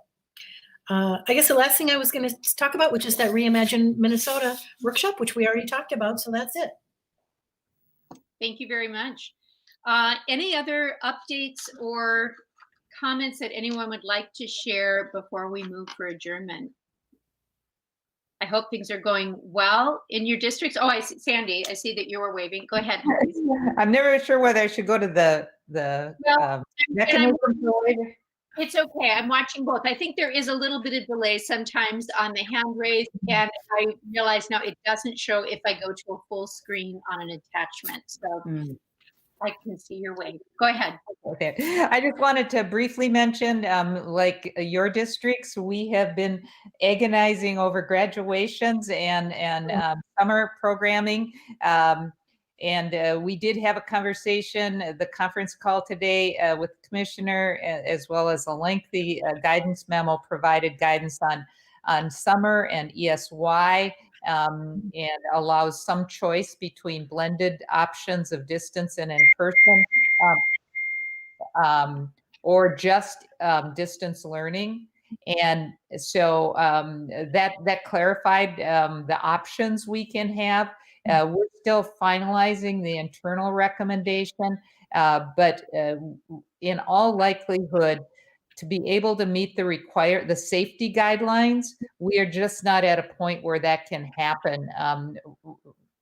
I guess the last thing I was going to talk about, which is that Reimagine Minnesota workshop, which we already talked about. So that's it. Thank you very much. Any other updates or comments that anyone would like to share before we move for adjournment? I hope things are going well in your districts. Oh, I see, Sandy, I see that you were waving. Go ahead. I'm never sure whether I should go to the mechanism. It's okay. I'm watching both. I think there is a little bit of delay sometimes on the hand raise, and I realize now it doesn't show if I go to a full screen on an attachment. So I can see your wave. Go ahead. Okay. I just wanted to briefly mention, like your districts, we have been agonizing over graduations and summer programming. And we did have a conversation, the conference call today with the commissioner, as well as a lengthy guidance memo provided guidance on summer and ESY, and allows some choice between blended options of distance and in person, or just distance learning. And so that clarified the options we can have. We're still finalizing the internal recommendation, but in all likelihood, to be able to meet the safety guidelines, we are just not at a point where that can happen.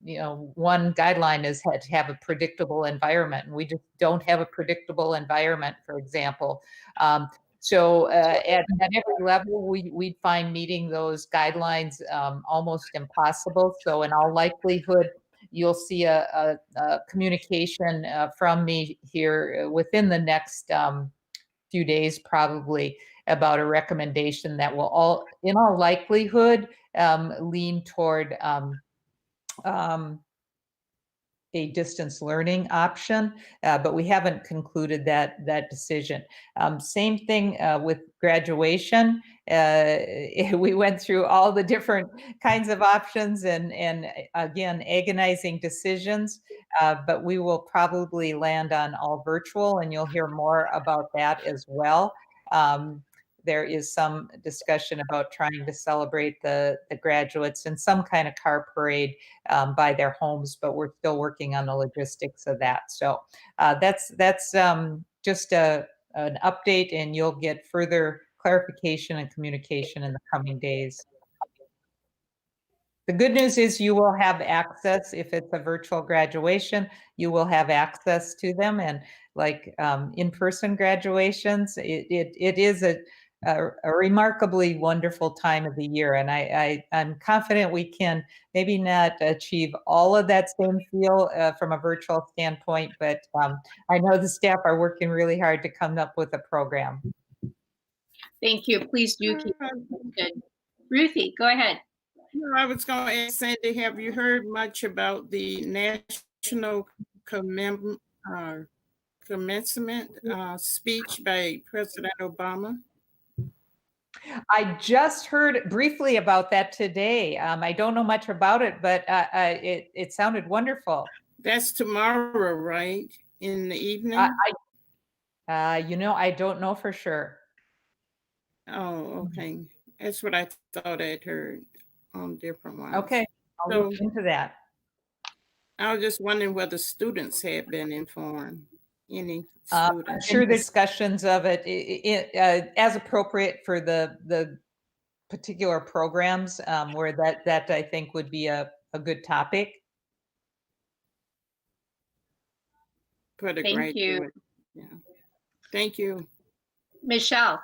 One guideline is to have a predictable environment, and we just don't have a predictable environment, for example. So at every level, we'd find meeting those guidelines almost impossible. So in all likelihood, you'll see a communication from me here within the next few days, probably, about a recommendation that will in all likelihood, lean toward a distance learning option, but we haven't concluded that decision. Same thing with graduation. we went through all the different kinds of options and again, agonizing decisions, but we will probably land on all virtual, and you'll hear more about that as well. There is some discussion about trying to celebrate the graduates in some kind of car parade by their homes, but we're still working on the logistics of that. So that's just an update, and you'll get further clarification and communication in the coming days. The good news is you will have access. If it's a virtual graduation, you will have access to them. And like in-person graduations, it is a remarkably wonderful time of the year. And I'm confident we can maybe not achieve all of that same feel from a virtual standpoint, but I know the staff are working really hard to come up with a program. Thank you. Please do keep it good. Ruthie, go ahead. No, I was going to ask Sandy, have you heard much about the national commencement speech by President Obama? I just heard briefly about that today. I don't know much about it, but it sounded wonderful. That's tomorrow, right? In the evening? I don't know for sure. Oh, okay. That's what I thought I'd heard on different ones. Okay, I'll look into that. I was just wondering whether students had been informed. Any I'm sure the discussions of it as appropriate for the particular programs where that I think would be a good topic. Thank you. Yeah. Thank you. Michelle.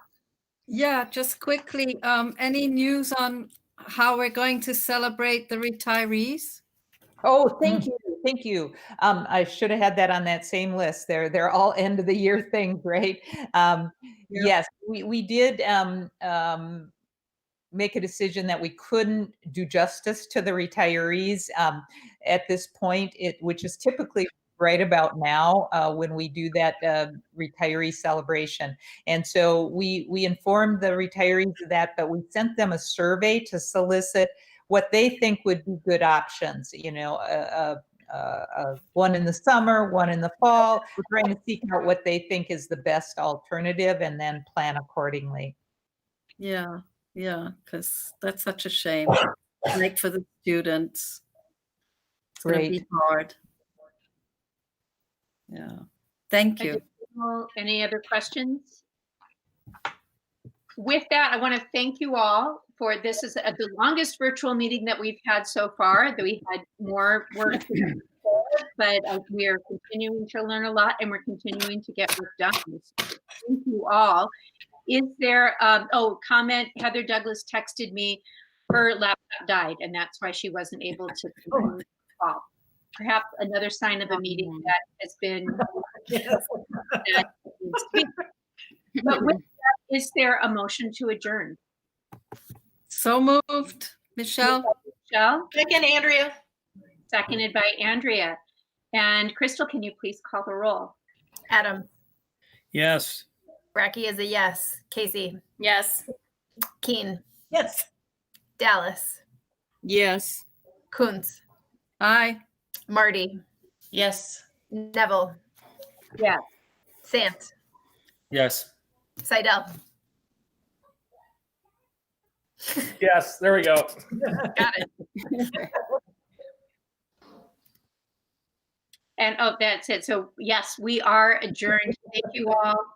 Yeah, just quickly, any news on how we're going to celebrate the retirees? Oh, thank you. Thank you. I should have had that on that same list. They're all end of the year things, right? Yes, we did make a decision that we couldn't do justice to the retirees at this point, which is typically right about now when we do that retiree celebration. And so we informed the retirees of that, but we sent them a survey to solicit what they think would be good options, one in the summer, one in the fall. We're trying to seek out what they think is the best alternative and then plan accordingly. Yeah, because that's such a shame. Like for the students. It's going to be hard. Yeah. Thank you. Any other questions? With that, I want to thank you all for this is the longest virtual meeting that we've had so far. That we had more work to do, but we are continuing to learn a lot and we're continuing to get work done. So thank you all. Is there comment? Heather Douglas texted me her laptop died and that's why she wasn't able to call. Perhaps another sign of a meeting that has been but with that, is there a motion to adjourn? So moved. Michelle? Second, Andrea. Seconded by Andrea. And Crystal, can you please call the roll? Adam. Yes. Bracky is a yes. Casey. Yes. Keen. Yes. Dallas. Yes. Kuntz. Aye. Marty. Yes. Neville. Yes. Sant. Yes. Seidel. Yes, there we go. Got it. And that's it. So yes, we are adjourned. Thank you all.